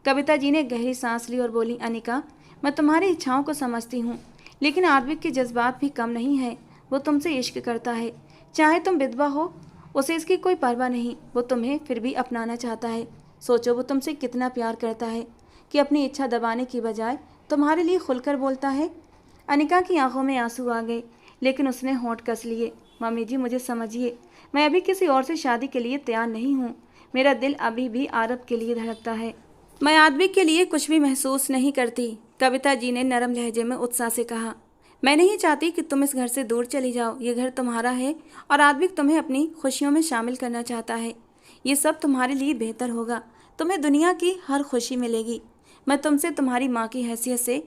कविता जी ने गहरी सांस ली और बोली, अनिका, मैं तुम्हारी इच्छाओं को समझती हूँ, लेकिन आद्विक के जज्बात भी कम नहीं है। वो तुमसे इश्क करता है, चाहे तुम विधवा हो, उसे इसकी कोई परवाह नहीं। वो तुम्हें फिर भी अपनाना चाहता है। सोचो वो तुमसे कितना प्यार करता है कि अपनी इच्छा दबाने की बजाय तुम्हारे लिए खुलकर बोलता है। अनिका की आंखों में आंसू आ गए, लेकिन उसने होंठ कस लिए। मम्मी जी, मुझे समझिए, मैं अभी किसी और से शादी के लिए तैयार नहीं हूँ। मेरा दिल अभी भी आरब के लिए धड़कता है। मैं आद्विक के लिए कुछ भी महसूस नहीं करती। कविता जी ने नरम लहजे में उत्साह से कहा, मैं नहीं चाहती कि तुम इस घर से दूर चली जाओ। ये घर तुम्हारा है और आद्विक तुम्हें अपनी खुशियों में शामिल करना चाहता है। ये सब तुम्हारे लिए बेहतर होगा। तुम्हें दुनिया की हर खुशी मिलेगी। मैं तुमसे तुम्हारी माँ की हैसियत से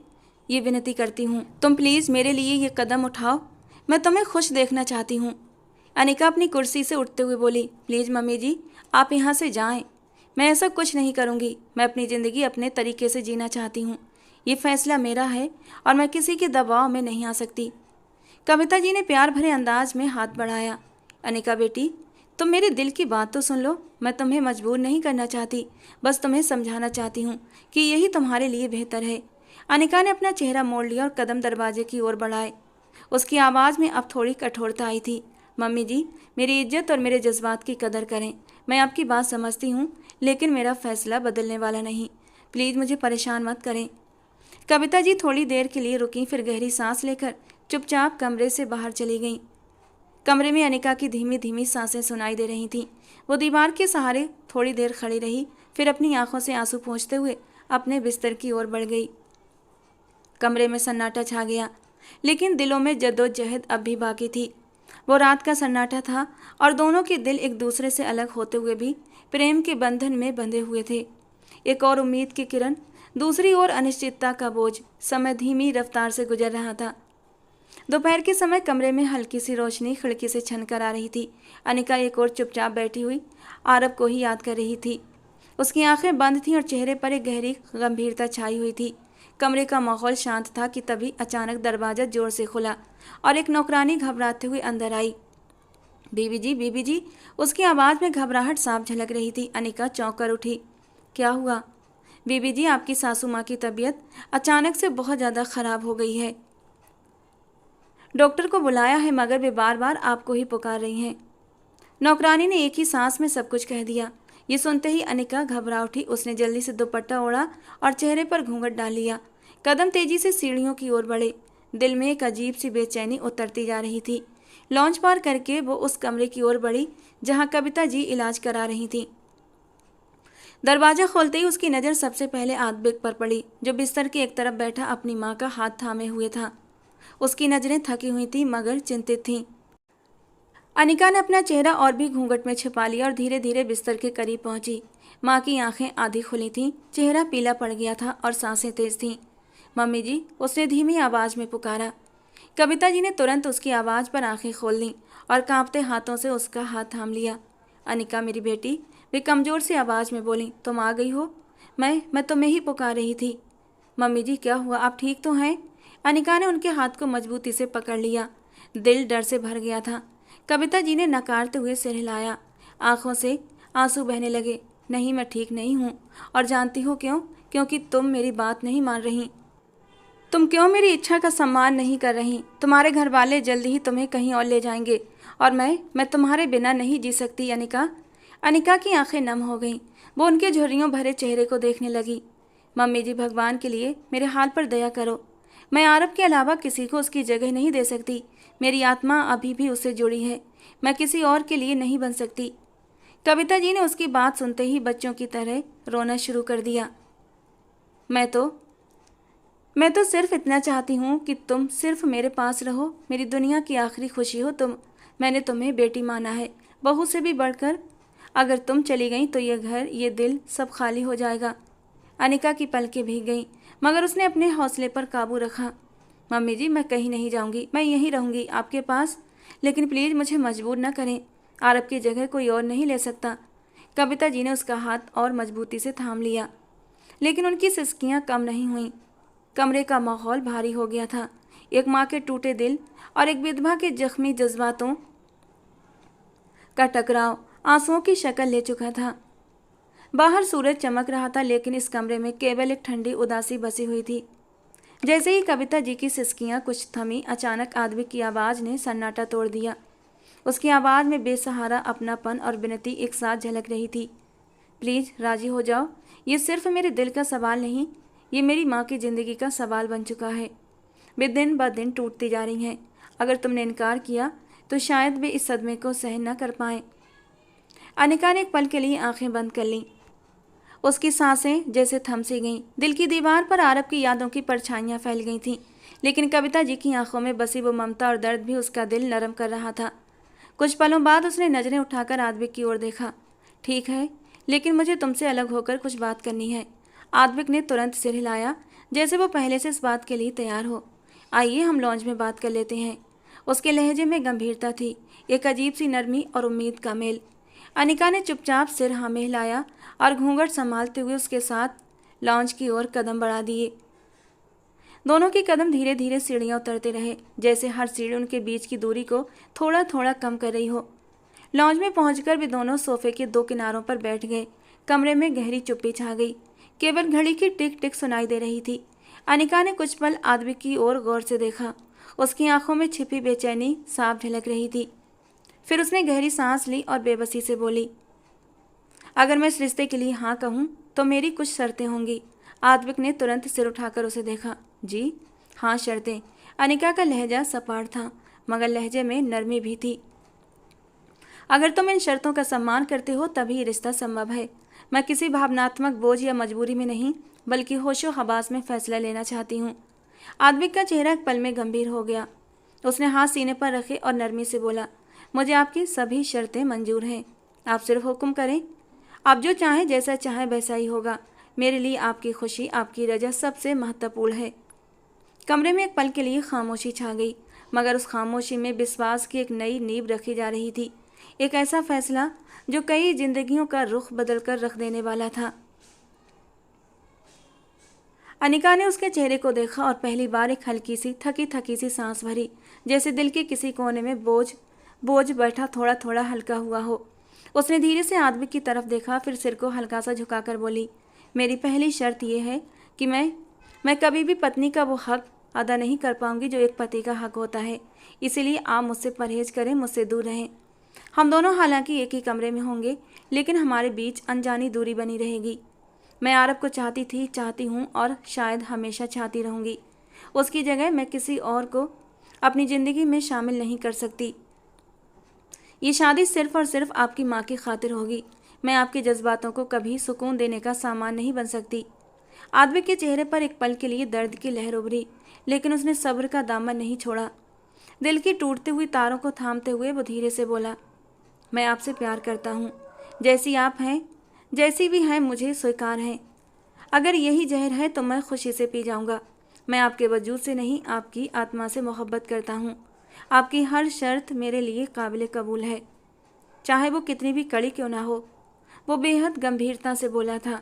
ये विनती करती हूँ, तुम प्लीज़ मेरे लिए ये कदम उठाओ। मैं तुम्हें खुश देखना चाहती हूँ। अनिका अपनी कुर्सी से उठते हुए बोली, प्लीज़ मम्मी जी, आप यहाँ से जाएं। मैं ऐसा कुछ नहीं करूँगी। मैं अपनी ज़िंदगी अपने तरीके से जीना चाहती हूँ। ये फैसला मेरा है और मैं किसी के दबाव में नहीं आ सकती। कविता जी ने प्यार भरे अंदाज में हाथ बढ़ाया। अनिका बेटी, तुम मेरे दिल की बात तो सुन लो। मैं तुम्हें मजबूर नहीं करना चाहती, बस तुम्हें समझाना चाहती हूँ कि यही तुम्हारे लिए बेहतर है। अनिका ने अपना चेहरा मोड़ लिया और कदम दरवाजे की ओर बढ़ाए। उसकी आवाज़ में अब थोड़ी कठोरता आई थी। मम्मी जी, मेरी इज्जत और मेरे जज्बात की कदर करें। मैं आपकी बात समझती हूँ, लेकिन मेरा फैसला बदलने वाला नहीं। प्लीज़ मुझे परेशान मत करें। कविता जी थोड़ी देर के लिए रुकीं, फिर गहरी सांस लेकर चुपचाप कमरे से बाहर चली गईं। कमरे में अनिका की धीमी धीमी सांसें सुनाई दे रही थीं। वो दीवार के सहारे थोड़ी देर खड़ी रही, फिर अपनी आंखों से आंसू पोंछते हुए अपने बिस्तर की ओर बढ़ गई। कमरे में सन्नाटा छा गया, लेकिन दिलों में जद्दोजहद अब भी बाकी थी। वो रात का सन्नाटा था और दोनों के दिल एक दूसरे से अलग होते हुए भी प्रेम के बंधन में बंधे हुए थे। एक और उम्मीद की किरण, दूसरी ओर अनिश्चितता का बोझ। समय धीमी रफ्तार से गुजर रहा था। दोपहर के समय कमरे में हल्की सी रोशनी खिड़की से छनकर आ रही थी। अनिका एक और चुपचाप बैठी हुई आरब को ही याद कर रही थी। उसकी आंखें बंद थीं और चेहरे पर एक गहरी गंभीरता छाई हुई थी। कमरे का माहौल शांत था कि तभी अचानक दरवाज़ा जोर से खुला और एक नौकरानी घबराते हुए अंदर आई। बीबी जी, बीबी जी, उसकी आवाज़ में घबराहट साफ झलक रही थी। अनिका चौंक कर उठी। क्या हुआ? बीबी जी, आपकी सासू माँ की तबीयत अचानक से बहुत ज़्यादा ख़राब हो गई है। डॉक्टर को बुलाया है, मगर वे बार बार आपको ही पुकार रही हैं। नौकरानी ने एक ही सांस में सब कुछ कह दिया। ये सुनते ही अनिका घबरा उठी। उसने जल्दी से दुपट्टा ओढ़ा और चेहरे पर घूंघट डाल लिया। कदम तेजी से सीढ़ियों की ओर बढ़े। दिल में एक अजीब सी बेचैनी उतरती जा रही थी। लॉन्च पार करके वो उस कमरे की ओर बढ़ी जहाँ कविता जी इलाज करा रही थी। दरवाज़ा खोलते ही उसकी नज़र सबसे पहले आदबिक पर पड़ी, जो बिस्तर के एक तरफ बैठा अपनी माँ का हाथ थामे हुए था। उसकी नज़रें थकी हुई थीं मगर चिंतित थीं। अनिका ने अपना चेहरा और भी घूंघट में छिपा लिया और धीरे धीरे बिस्तर के करीब पहुंची। माँ की आंखें आधी खुली थीं, चेहरा पीला पड़ गया था और सांसें तेज थीं। मम्मी जी, उसने धीमी आवाज़ में पुकारा। कविता जी ने तुरंत उसकी आवाज़ पर आंखें खोल लीं और कांपते हाथों से उसका हाथ थाम लिया। अनिका मेरी बेटी, वे कमज़ोर सी आवाज़ में बोली, तुम आ गई हो? मैं तुम्हें ही पुकार रही थी। मम्मी जी, क्या हुआ? आप ठीक तो हैं? अनिका ने उनके हाथ को मजबूती से पकड़ लिया। दिल डर से भर गया था। कविता जी ने नकारते हुए सिर हिलाया। आंखों से आंसू बहने लगे। नहीं, मैं ठीक नहीं हूँ, और जानती हो क्यों? क्योंकि तुम मेरी बात नहीं मान रही। तुम क्यों मेरी इच्छा का सम्मान नहीं कर रही? तुम्हारे घर वाले जल्दी ही तुम्हें कहीं और ले जाएंगे और मैं तुम्हारे बिना नहीं जी सकती। अनिका। अनिका की आंखें नम हो गईं। वो उनके झुर्रियों भरे चेहरे को देखने लगी। मम्मी जी, भगवान के लिए मेरे हाल पर दया करो। मैं आरब के अलावा किसी को उसकी जगह नहीं दे सकती। मेरी आत्मा अभी भी उससे जुड़ी है। मैं किसी और के लिए नहीं बन सकती। कविता जी ने उसकी बात सुनते ही बच्चों की तरह रोना शुरू कर दिया। मैं तो सिर्फ इतना चाहती हूँ कि तुम सिर्फ मेरे पास रहो। मेरी दुनिया की आखिरी खुशी हो तुम। मैंने तुम्हें बेटी माना है, बहू से भी बढ़कर। अगर तुम चली गई तो ये घर, ये दिल सब खाली हो जाएगा। अनिका की पलकें भीग गईं, मगर उसने अपने हौसले पर काबू रखा। मम्मी जी, मैं कहीं नहीं जाऊंगी। मैं यहीं रहूंगी आपके पास। लेकिन प्लीज़ मुझे मजबूर न करें। आरब की जगह कोई और नहीं ले सकता। कविता जी ने उसका हाथ और मजबूती से थाम लिया, लेकिन उनकी सिसकियां कम नहीं हुईं। कमरे का माहौल भारी हो गया था। एक माँ के टूटे दिल और एक विधवा के जख्मी जज्बातों का टकराव आंसुओं की शक्ल ले चुका था। बाहर सूरज चमक रहा था, लेकिन इस कमरे में केवल एक ठंडी उदासी बसी हुई थी। जैसे ही कविता जी की सिसकियां कुछ थमी, अचानक आदमी की आवाज़ ने सन्नाटा तोड़ दिया। उसकी आवाज़ में बेसहारा अपनापन और विनती एक साथ झलक रही थी। प्लीज़ राजी हो जाओ। ये सिर्फ मेरे दिल का सवाल नहीं, ये मेरी माँ की ज़िंदगी का सवाल बन चुका है। वे दिन ब दिन टूटती जा रही हैं। अगर तुमने इनकार किया तो शायद वे इस सदमे को सहन न कर पाएं। अनिका ने एक पल के लिए आंखें बंद कर लीं। उसकी सांसें जैसे थम सी गईं। दिल की दीवार पर आरब की यादों की परछाइयाँ फैल गई थीं, लेकिन कविता जी की आंखों में बसी वो ममता और दर्द भी उसका दिल नरम कर रहा था। कुछ पलों बाद उसने नज़रें उठाकर आदविक की ओर देखा। ठीक है, लेकिन मुझे तुमसे अलग होकर कुछ बात करनी है। आदविक ने तुरंत सिर हिलाया, जैसे वो पहले से इस बात के लिए तैयार हो। आइए हम लॉन्ज में बात कर लेते हैं। उसके लहजे में गंभीरता थी, एक अजीब सी नरमी और उम्मीद का मेल। अनिका ने चुपचाप सिर हाँ में हिलाया और घूंघट संभालते हुए उसके साथ लॉन्च की ओर कदम बढ़ा दिए। दोनों के कदम धीरे धीरे सीढ़ियां उतरते रहे, जैसे हर सीढ़ी उनके बीच की दूरी को थोड़ा थोड़ा कम कर रही हो। लॉन्ज में पहुंचकर वे दोनों सोफे के दो किनारों पर बैठ गए। कमरे में गहरी चुप्पी छा गई, केवल घड़ी की टिक टिक सुनाई दे रही थी। अनिका ने कुछ पल आदमी की ओर गौर से देखा, उसकी आंखों में छिपी बेचैनी साफ झलक रही थी। फिर उसने गहरी सांस ली और बेबसी से बोली, अगर मैं इस रिश्ते के लिए हाँ कहूँ तो मेरी कुछ शर्तें होंगी। आद्विक ने तुरंत सिर उठाकर उसे देखा। जी हाँ, शर्तें। अनिका का लहजा सपाट था, मगर लहजे में नरमी भी थी। अगर तुम इन शर्तों का सम्मान करते हो तभी ये रिश्ता संभव है। मैं किसी भावनात्मक बोझ या मजबूरी में नहीं, बल्कि होशो हवास में फैसला लेना चाहती हूँ। आद्विक का चेहरा एक पल में गंभीर हो गया। उसने हाथ सीने पर रखे और नरमी से बोला, मुझे आपकी सभी शर्तें मंजूर हैं। आप सिर्फ हुक्म करें। आप जो चाहें, जैसा चाहें वैसा ही होगा। मेरे लिए आपकी खुशी, आपकी रजा सबसे महत्वपूर्ण है। कमरे में एक पल के लिए खामोशी छा गई, मगर उस खामोशी में विश्वास की एक नई नींव रखी जा रही थी। एक ऐसा फैसला जो कई जिंदगियों का रुख बदलकर रख देने वाला था। अनिका ने उसके चेहरे को देखा और पहली बार एक हल्की सी थकी थकी सी सांस भरी, जैसे दिल के किसी कोने में बोझ बैठा थोड़ा थोड़ा हल्का हुआ हो। उसने धीरे से आदमी की तरफ देखा, फिर सिर को हल्का सा झुकाकर बोली, मेरी पहली शर्त यह है कि मैं कभी भी पत्नी का वो हक अदा नहीं कर पाऊंगी जो एक पति का हक होता है। इसीलिए आप मुझसे परहेज करें, मुझसे दूर रहें। हम दोनों हालांकि एक ही कमरे में होंगे, लेकिन हमारे बीच अनजानी दूरी बनी रहेगी। मैं आरब को चाहती हूँ और शायद हमेशा चाहती रहूँगी। उसकी जगह मैं किसी और को अपनी ज़िंदगी में शामिल नहीं कर सकती। ये शादी सिर्फ और सिर्फ आपकी माँ की खातिर होगी। मैं आपके जज्बातों को कभी सुकून देने का सामान नहीं बन सकती। आदमी के चेहरे पर एक पल के लिए दर्द की लहर उभरी, लेकिन उसने सब्र का दामन नहीं छोड़ा। दिल की टूटती हुई तारों को थामते हुए वो धीरे से बोला, मैं आपसे प्यार करता हूँ। जैसी आप हैं, जैसी भी हैं, मुझे स्वीकार है। अगर यही जहर है तो मैं खुशी से पी जाऊँगा। मैं आपके वजूद से नहीं, आपकी आत्मा से मोहब्बत करता हूँ। आपकी हर शर्त मेरे लिए काबिल कबूल है, चाहे वो कितनी भी कड़ी क्यों ना हो। वो बेहद गंभीरता से बोला था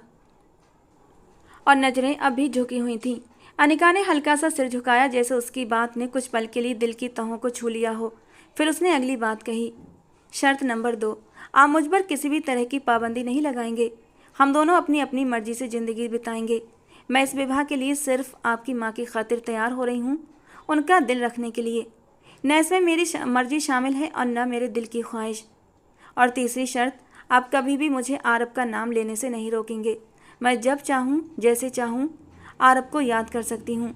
और नजरें अब भी झुकी हुई थीं। अनिका ने हल्का सा सिर झुकाया, जैसे उसकी बात ने कुछ पल के लिए दिल की तहों को छू लिया हो। फिर उसने अगली बात कही, शर्त नंबर 2, आप मुझ पर किसी भी तरह की पाबंदी नहीं लगाएंगे। हम दोनों अपनी अपनी मर्जी से ज़िंदगी बिताएंगे। मैं इस विवाह के लिए सिर्फ आपकी माँ की खातिर तैयार हो रही हूँ, उनका दिल रखने के लिए। न इसमें मेरी मर्जी शामिल है और न मेरे दिल की ख्वाहिश। और तीसरी शर्त, आप कभी भी मुझे आरब का नाम लेने से नहीं रोकेंगे। मैं जब चाहूँ, जैसे चाहूँ, आरब को याद कर सकती हूँ,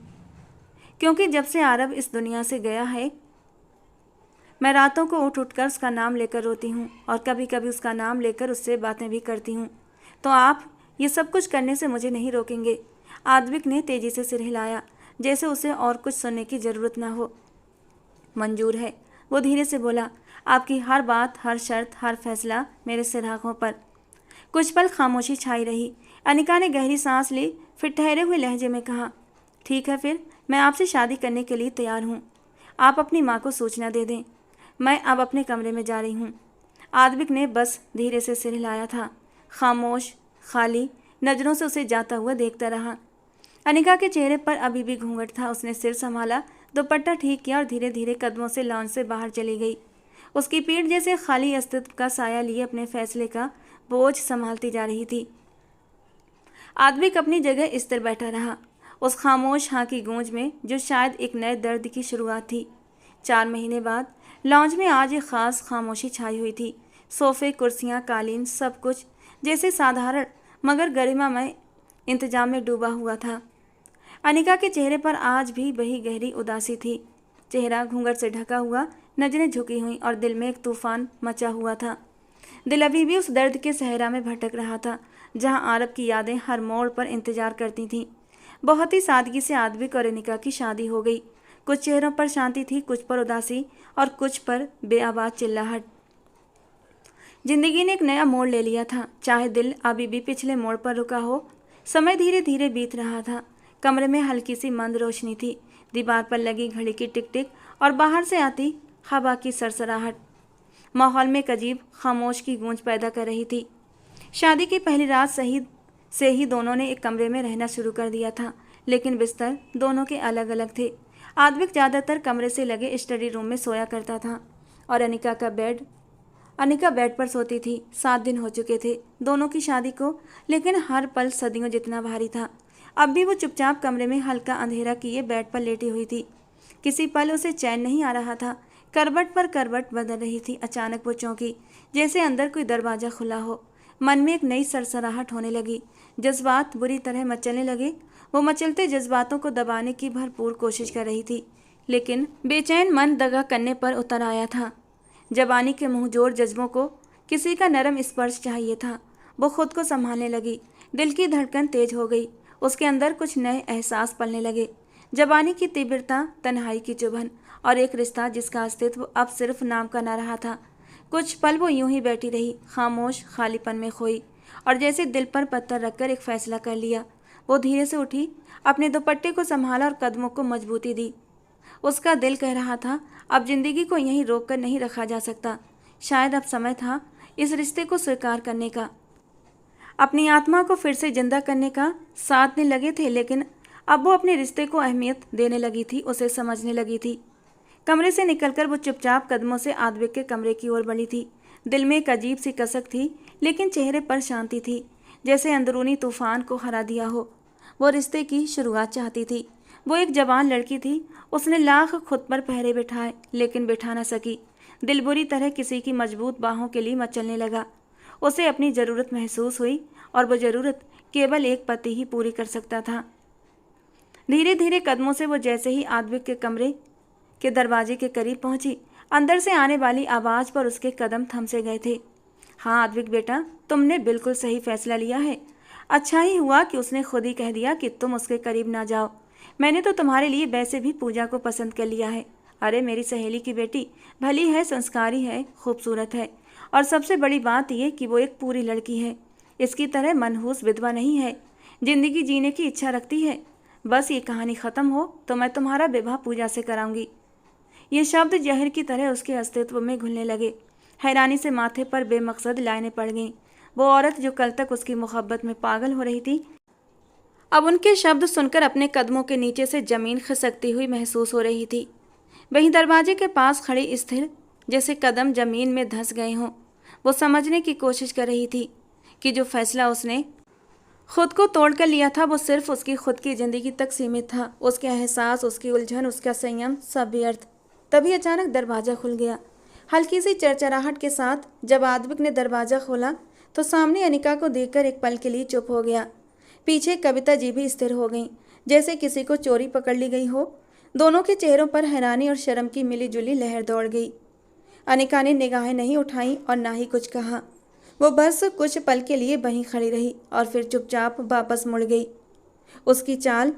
क्योंकि जब से आरब इस दुनिया से गया है, मैं रातों को उठकर उसका नाम लेकर रोती हूँ और कभी कभी उसका नाम लेकर उससे बातें भी करती हूँ। तो आप ये सब कुछ करने से मुझे नहीं रोकेंगे। आद्विक ने तेजी से सिर हिलाया, जैसे उसे और कुछ सुनने की ज़रूरत ना हो। मंजूर है, वो धीरे से बोला। आपकी हर बात, हर शर्त, हर फैसला मेरे सिरागों पर। कुछ पल खामोशी छाई रही। अनिका ने गहरी सांस ली, फिर ठहरे हुए लहजे में कहा, ठीक है, फिर मैं आपसे शादी करने के लिए तैयार हूँ। आप अपनी माँ को सूचना दे दें। मैं अब अपने कमरे में जा रही हूँ। आद्विक ने बस धीरे से सिर हिलाया था, खामोश, खाली नज़रों से उसे जाता हुआ देखता रहा। अनिका के चेहरे पर अभी भी घूंघट था। उसने सिर संभाला, दुपट्टा ठीक किया और धीरे धीरे कदमों से लॉन्च से बाहर चली गई। उसकी पीठ जैसे खाली अस्तित्व का साया लिए अपने फैसले का बोझ संभालती जा रही थी। आद्विक अपनी जगह स्थिर बैठा रहा, उस खामोश हाँ की गूंज में जो शायद एक नए दर्द की शुरुआत थी। 4 महीने बाद लॉन्ज में आज एक खास खामोशी छाई हुई थी। सोफे, कुर्सियाँ, कालीन, सब कुछ जैसे साधारण मगर गरिमामय इंतजाम में डूबा हुआ था। अनिका के चेहरे पर आज भी वही गहरी उदासी थी। चेहरा घूंघट से ढका हुआ, नजरें झुकी हुई और दिल में एक तूफान मचा हुआ था। दिल अभी भी उस दर्द के सहरा में भटक रहा था, जहां आरब की यादें हर मोड़ पर इंतजार करती थीं। बहुत ही सादगी से आद्विक और अनिका की शादी हो गई। कुछ चेहरों पर शांति थी, कुछ पर उदासी और कुछ पर बेआवाज़ चिल्लाहट। जिंदगी ने एक नया मोड़ ले लिया था, चाहे दिल अभी भी पिछले मोड़ पर रुका हो। समय धीरे धीरे बीत रहा था। कमरे में हल्की सी मंद रोशनी थी। दीवार पर लगी घड़ी की टिक टिक और बाहर से आती हवा की सरसराहट माहौल में एक अजीब खामोश की गूंज पैदा कर रही थी। शादी की पहली रात से ही दोनों ने एक कमरे में रहना शुरू कर दिया था, लेकिन बिस्तर दोनों के अलग अलग थे। आद्विक ज़्यादातर कमरे से लगे स्टडी रूम में सोया करता था और अनिका बेड पर सोती थी। 7 दिन हो चुके थे दोनों की शादी को, लेकिन हर पल सदियों जितना भारी था। अब भी वो चुपचाप कमरे में हल्का अंधेरा किए बेड पर लेटी हुई थी। किसी पल उसे चैन नहीं आ रहा था। करवट पर करवट बदल रही थी। अचानक वो चौंकी, जैसे अंदर कोई दरवाज़ा खुला हो। मन में एक नई सरसराहट होने लगी। जज्बात बुरी तरह मचलने लगे। वो मचलते जज्बातों को दबाने की भरपूर कोशिश कर रही थी, लेकिन बेचैन मन दगा करने पर उतर आया था। जबानी के मुंहजोर जज्बों को किसी का नरम स्पर्श चाहिए था। वो खुद को संभालने लगी। दिल की धड़कन तेज हो गई। उसके अंदर कुछ नए एहसास पलने लगे। जबानी की तीव्रता, तन्हाई की चुभन और एक रिश्ता जिसका अस्तित्व अब सिर्फ नाम का न रहा था। कुछ पल वो यूं ही बैठी रही, खामोश, खालीपन में खोई, और जैसे दिल पर पत्थर रखकर एक फैसला कर लिया। वो धीरे से उठी, अपने दुपट्टे को संभाला और कदमों को मजबूती दी। उसका दिल कह रहा था, अब जिंदगी को यहीं रोक कर नहीं रखा जा सकता। शायद अब समय था इस रिश्ते को स्वीकार करने का, अपनी आत्मा को फिर से जिंदा करने का। 7 दिन लगे थे, लेकिन अब वो अपने रिश्ते को अहमियत देने लगी थी, उसे समझने लगी थी। कमरे से निकलकर वो चुपचाप कदमों से आद्विक के कमरे की ओर बढ़ी थी। दिल में एक अजीब सी कसक थी, लेकिन चेहरे पर शांति थी, जैसे अंदरूनी तूफान को हरा दिया हो। वो रिश्ते की शुरुआत चाहती थी। वो एक जवान लड़की थी। उसने लाख खुद पर पहरे बिठाए, लेकिन बिठा न सकी। दिल बुरी तरह किसी की मजबूत बाहों के लिए मचलने लगा। उसे अपनी ज़रूरत महसूस हुई, और वो ज़रूरत केवल एक पति ही पूरी कर सकता था। धीरे धीरे कदमों से वो जैसे ही आद्विक के कमरे के दरवाजे के करीब पहुंची, अंदर से आने वाली आवाज़ पर उसके कदम थम से गए थे। हाँ आद्विक बेटा, तुमने बिल्कुल सही फैसला लिया है। अच्छा ही हुआ कि उसने खुद ही कह दिया कि तुम उसके करीब ना जाओ। मैंने तो तुम्हारे लिए वैसे भी पूजा को पसंद कर लिया है। अरे मेरी सहेली की बेटी भली है, संस्कारी है, खूबसूरत है, और सबसे बड़ी बात यह कि वो एक पूरी लड़की है। इसकी तरह मनहूस विधवा नहीं है। जिंदगी जीने की इच्छा रखती है। बस ये कहानी ख़त्म हो तो मैं तुम्हारा विवाह पूजा से कराऊंगी। ये शब्द जहर की तरह उसके अस्तित्व में घुलने लगे। हैरानी से माथे पर बेमकसद लाइनें पड़ गईं। वो औरत जो कल तक उसकी मोहब्बत में पागल हो रही थी, अब उनके शब्द सुनकर अपने कदमों के नीचे से जमीन खिसकती हुई महसूस हो रही थी। वहीं दरवाजे के पास खड़ी स्थिर, जैसे कदम जमीन में धंस गए हों। वो समझने की कोशिश कर रही थी कि जो फैसला उसने खुद को तोड़कर लिया था वो सिर्फ उसकी खुद की ज़िंदगी तक सीमित था। उसके एहसास, उसकी उलझन, उसका संयम, सब व्यर्थ। तभी अचानक दरवाज़ा खुल गया, हल्की सी चरचराहट के साथ। जब आद्विक ने दरवाज़ा खोला तो सामने अनिका को देखकर एक पल के लिए चुप हो गया। पीछे कविता जी भी स्थिर हो गईं, जैसे किसी को चोरी पकड़ ली गई हो। दोनों के चेहरों पर हैरानी और शर्म की मिलीजुली लहर दौड़ गई। अनिका ने निगाहें नहीं उठाई और ना ही कुछ कहा। वो बस कुछ पल के लिए वहीं खड़ी रही और फिर चुपचाप वापस मुड़ गई। उसकी चाल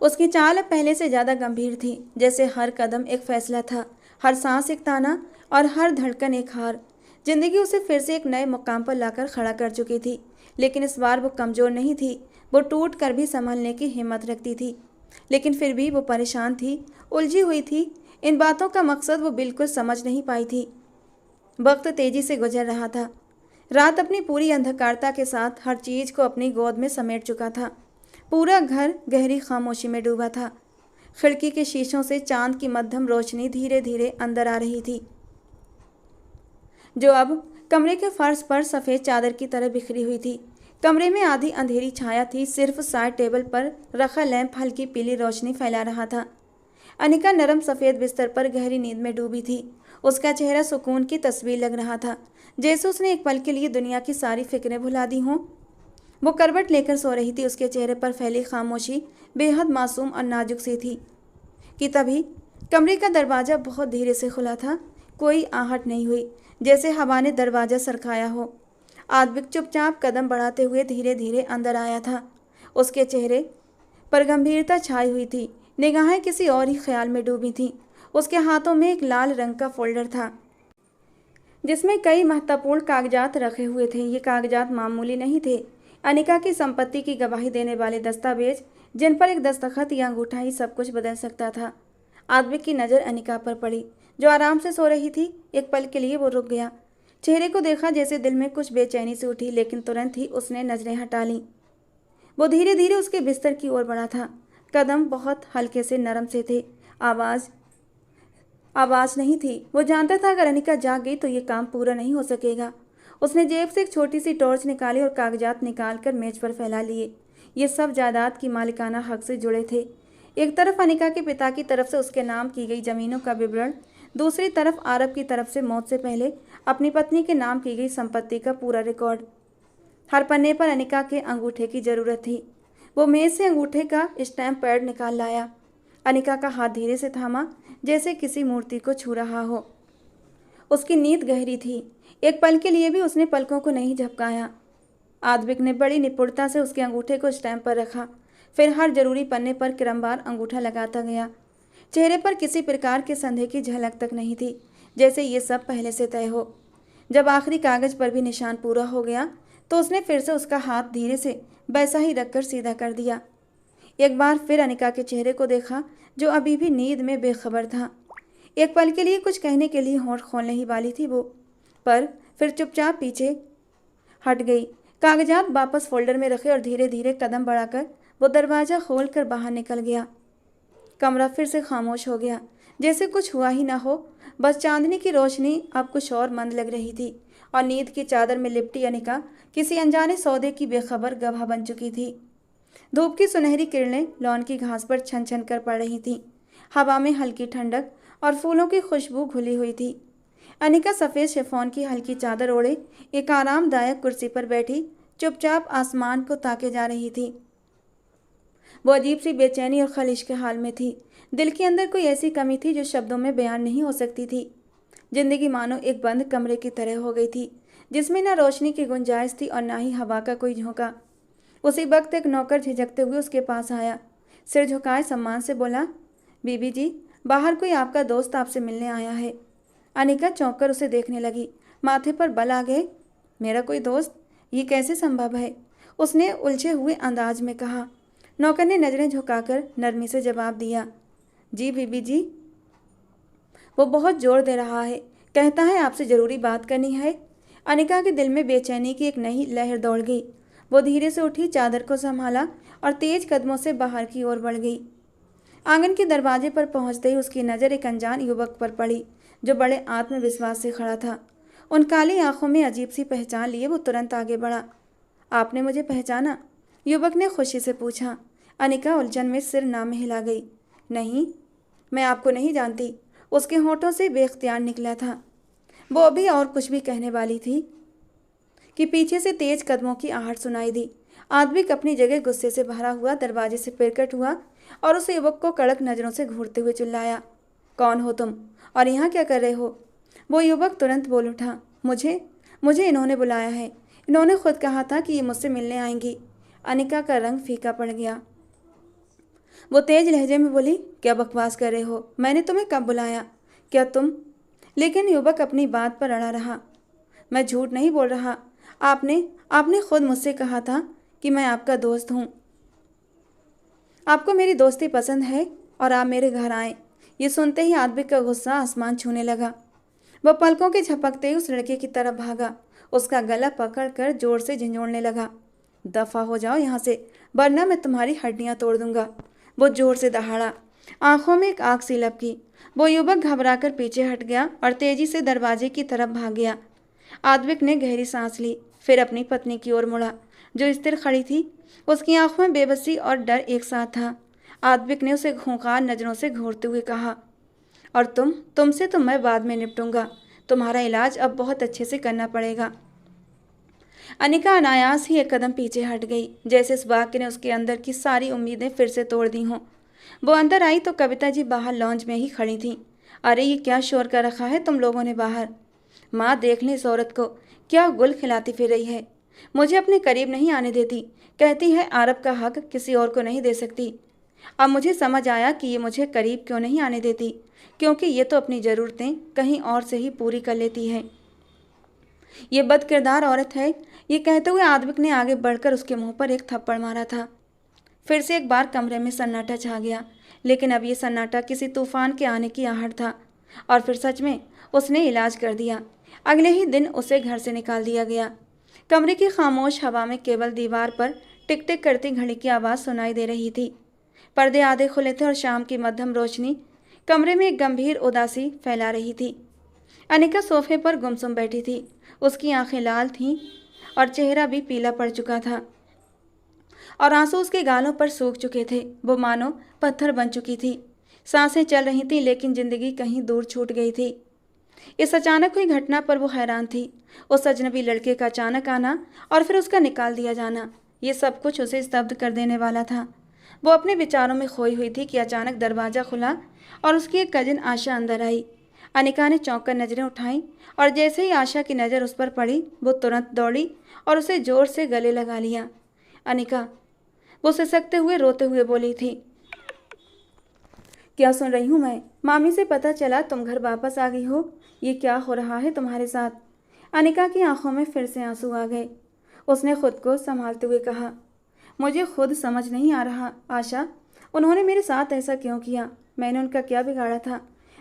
अब पहले से ज़्यादा गंभीर थी, जैसे हर कदम एक फैसला था, हर सांस एक ताना और हर धड़कन एक हार। जिंदगी उसे फिर से एक नए मुकाम पर लाकर खड़ा कर चुकी थी, लेकिन इस बार वो कमज़ोर नहीं थी। वो टूट कर भी संभलने की हिम्मत रखती थी, लेकिन फिर भी वो परेशान थी, उलझी हुई थी। इन बातों का मकसद वो बिल्कुल समझ नहीं पाई थी। वक्त तेजी से गुजर रहा था। रात अपनी पूरी अंधकारता के साथ हर चीज़ को अपनी गोद में समेट चुका था। पूरा घर गहरी खामोशी में डूबा था। खिड़की के शीशों से चांद की मध्यम रोशनी धीरे धीरे अंदर आ रही थी, जो अब कमरे के फर्श पर सफ़ेद चादर की तरह बिखरी हुई थी। कमरे में आधी अंधेरी छाया थी। सिर्फ साइड टेबल पर रखा लैंप हल्की पीली रोशनी फैला रहा था। अनिका नरम सफ़ेद बिस्तर पर गहरी नींद में डूबी थी। उसका चेहरा सुकून की तस्वीर लग रहा था, जैसे उसने एक पल के लिए दुनिया की सारी फिक्रें भुला दी हों। वो करवट लेकर सो रही थी। उसके चेहरे पर फैली खामोशी बेहद मासूम और नाजुक सी थी कि तभी कमरे का दरवाज़ा बहुत धीरे से खुला था। कोई आहट नहीं हुई, जैसे हवा ने दरवाज़ा सरकाया हो। आद्विक चुपचाप कदम बढ़ाते हुए धीरे धीरे अंदर आया था। उसके चेहरे पर गंभीरता छाई हुई थी, निगाहें किसी और ही ख्याल में डूबी थीं। उसके हाथों में एक लाल रंग का फोल्डर था, जिसमें कई महत्वपूर्ण कागजात रखे हुए थे। ये कागजात मामूली नहीं थे। अनिका की संपत्ति की गवाही देने वाले दस्तावेज, जिन पर एक दस्तखत या अंगूठा ही सब कुछ बदल सकता था। आदविक की नज़र अनिका पर पड़ी, जो आराम से सो रही थी। एक पल के लिए वो रुक गया, चेहरे को देखा, जैसे दिल में कुछ बेचैनी से उठी, लेकिन तुरंत ही उसने नजरें हटा लीं। वो धीरे धीरे उसके बिस्तर की ओर बढ़ा था। कदम बहुत हल्के से, नरम से थे। आवाज़ नहीं थी। वो जानता था अगर अनिका जाग गई तो ये काम पूरा नहीं हो सकेगा। उसने जेब से एक छोटी सी टॉर्च निकाली और कागजात निकाल कर मेज पर फैला लिए। ये सब जायदाद की मालिकाना हक से जुड़े थे। एक तरफ अनिका के पिता की तरफ से उसके नाम की गई जमीनों का विवरण, दूसरी तरफ आरब की तरफ से मौत से पहले अपनी पत्नी के नाम की गई संपत्ति का पूरा रिकॉर्ड। हर पन्ने पर अनिका के अंगूठे की जरूरत थी। वो मेज से अंगूठे का स्टैम्प पैड निकाल लाया। अनिका का हाथ धीरे से थामा, जैसे किसी मूर्ति को छू रहा हो। उसकी नींद गहरी थी। एक पल के लिए भी उसने पलकों को नहीं झपकाया। आदविक ने बड़ी निपुणता से उसके अंगूठे को स्टैम्प पर रखा, फिर हर जरूरी पन्ने पर क्रमवार अंगूठा लगाता गया। चेहरे पर किसी प्रकार के संदेह की झलक तक नहीं थी, जैसे ये सब पहले से तय हो। जब आखिरी कागज पर भी निशान पूरा हो गया तो उसने फिर से उसका हाथ धीरे से वैसा ही रखकर सीधा कर दिया। एक बार फिर अनिका के चेहरे को देखा, जो अभी भी नींद में बेखबर था। एक पल के लिए कुछ कहने के लिए होंठ खोलने ही वाली थी वो, पर फिर चुपचाप पीछे हट गई। कागजात वापस फोल्डर में रखे और धीरे धीरे कदम बढ़ाकर वो दरवाज़ा खोलकर बाहर निकल गया। कमरा फिर से खामोश हो गया, जैसे कुछ हुआ ही ना हो। बस चांदनी की रोशनी अब कुछ और मंद लग रही थी और नींद की चादर में लिपटी अनिका किसी अनजाने सौदे की बेखबर गवाह बन चुकी थी। धूप की सुनहरी किरणें लॉन की घास पर छन छन कर पड़ रही थीं। हवा में हल्की ठंडक और फूलों की खुशबू घुली हुई थी। अनिका सफ़ेद शिफॉन की हल्की चादर ओढ़े एक आरामदायक कुर्सी पर बैठी चुपचाप आसमान को ताके जा रही थी। वो अजीब सी बेचैनी और खलिश के हाल में थी। दिल के अंदर कोई ऐसी कमी थी जो शब्दों में बयान नहीं हो सकती थी। जिंदगी मानो एक बंद कमरे की तरह हो गई थी, जिसमें न रोशनी की गुंजाइश थी और ना ही हवा का कोई झोंका। उसी वक्त एक नौकर झिझकते हुए उसके पास आया, सिर झुकाए सम्मान से बोला, बीबी जी, बाहर कोई आपका दोस्त आपसे मिलने आया है। अनिका चौंक कर उसे देखने लगी। माथे पर बल आ गए। मेरा कोई दोस्त? ये कैसे संभव है? उसने उलझे हुए अंदाज में कहा। नौकर ने नजरें झुकाकर नरमी से जवाब दिया, जी बीबी जी, वो बहुत जोर दे रहा है, कहता है आपसे ज़रूरी बात करनी है। अनिका के दिल में बेचैनी की एक नई लहर दौड़ गई। वो धीरे से उठी, चादर को संभाला और तेज कदमों से बाहर की ओर बढ़ गई। आंगन के दरवाजे पर पहुंचते ही उसकी नज़र एक अनजान युवक पर पड़ी, जो बड़े आत्मविश्वास से खड़ा था। उन काली आंखों में अजीब सी पहचान लिए वो तुरंत आगे बढ़ा। आपने मुझे पहचाना? युवक ने खुशी से पूछा। अनिका उलझन में सिर ना में हिला गई। नहीं, मैं आपको नहीं जानती, उसके होठों से बेख्तियार निकला था। वो अभी और कुछ भी कहने वाली थी कि पीछे से तेज कदमों की आहट सुनाई दी। आदमी अपनी जगह गुस्से से भरा हुआ दरवाजे से पिरकट हुआ और उस युवक को कड़क नज़रों से घूरते हुए चिल्लाया, कौन हो तुम और यहाँ क्या कर रहे हो? वो युवक तुरंत बोल उठा, मुझे इन्होंने बुलाया है। इन्होंने खुद कहा था कि ये मुझसे मिलने आएंगी। अनिका का रंग फीका पड़ गया। वो तेज लहजे में बोली, क्या बकवास कर रहे हो? मैंने तुम्हें कब बुलाया? क्या तुम? लेकिन युवक अपनी बात पर अड़ा रहा। मैं झूठ नहीं बोल रहा। आपने खुद मुझसे कहा था कि मैं आपका दोस्त हूँ। आपको मेरी दोस्ती पसंद है और आप मेरे घर आए। ये सुनते ही आदमी का गुस्सा आसमान छूने लगा। वह पलकों के झपकते ही उस लड़के की तरफ भागा, उसका गला पकड़कर जोर से झंझोड़ने लगा। दफा हो जाओ यहाँ से, वरना मैं तुम्हारी हड्डियाँ तोड़ दूंगा। वो जोर से दहाड़ा। आंखों में एक आग सी लपकी। वो युवक घबराकर पीछे हट गया और तेजी से दरवाजे की तरफ भाग गया। आदविक ने गहरी सांस ली, फिर अपनी पत्नी की ओर मुड़ा, जो स्थिर खड़ी थी। उसकी आंखों में बेबसी और डर एक साथ था। आदविक ने उसे खूंखार नज़रों से घूरते हुए कहा, और तुमसे तो मैं बाद में निपटूंगा। तुम्हारा इलाज अब बहुत अच्छे से करना पड़ेगा। अनिका अनायास ही एक कदम पीछे हट गई, जैसे इस वाक्य ने उसके अंदर की सारी उम्मीदें फिर से तोड़ दी हों। वो अंदर आई तो कविता जी बाहर लॉन्ज में ही खड़ी थीं। अरे ये क्या शोर कर रखा है तुम लोगों ने बाहर? माँ देख ले इस औरत को, क्या गुल खिलाती फिर रही है। मुझे अपने करीब नहीं आने देती, कहती है आरब का हक किसी और को नहीं दे सकती। अब मुझे समझ आया कि ये मुझे करीब क्यों नहीं आने देती, क्योंकि ये तो अपनी ज़रूरतें कहीं और से ही पूरी कर लेती है। ये बदकिरदार औरत है। ये कहते हुए आदविक ने आगे बढ़कर उसके मुंह पर एक थप्पड़ मारा था। फिर से एक बार कमरे में सन्नाटा छा गया, लेकिन अब ये सन्नाटा किसी तूफान के आने की आहट था और फिर सच में उसने इलाज कर दिया। अगले ही दिन उसे घर से निकाल दिया गया। कमरे की खामोश हवा में केवल दीवार पर टिक टिक करती घड़ी की आवाज़ सुनाई दे रही थी। पर्दे आधे खुले थे और शाम की मध्यम रोशनी कमरे में एक गंभीर उदासी फैला रही थी। अनिका सोफे पर गुमसुम बैठी थी। उसकी आंखें लाल थीं और चेहरा भी पीला पड़ चुका था और आंसू उसके गालों पर सूख चुके थे। वो मानो पत्थर बन चुकी थी। सांसें चल रही थीं लेकिन जिंदगी कहीं दूर छूट गई थी। इस अचानक हुई घटना पर वो हैरान थी। उस अजनबी लड़के का अचानक आना और फिर उसका निकाल दिया जाना, ये सब कुछ उसे स्तब्ध कर देने वाला था। वो अपने विचारों में खोई हुई थी कि अचानक दरवाज़ा खुला और उसकी एक कजिन आशा अंदर आई। अनिका ने चौंक कर नज़रें उठाईं और जैसे ही आशा की नज़र उस पर पड़ी वो तुरंत दौड़ी और उसे ज़ोर से गले लगा लिया। अनिका, वो सिसकते हुए रोते हुए बोली थी, क्या सुन रही हूँ मैं? मामी से पता चला तुम घर वापस आ गई हो। ये क्या हो रहा है तुम्हारे साथ? अनिका की आंखों में फिर से आंसू आ गए। उसने खुद को संभालते हुए कहा, मुझे खुद समझ नहीं आ रहा आशा, उन्होंने मेरे साथ ऐसा क्यों किया? मैंने उनका क्या बिगाड़ा था?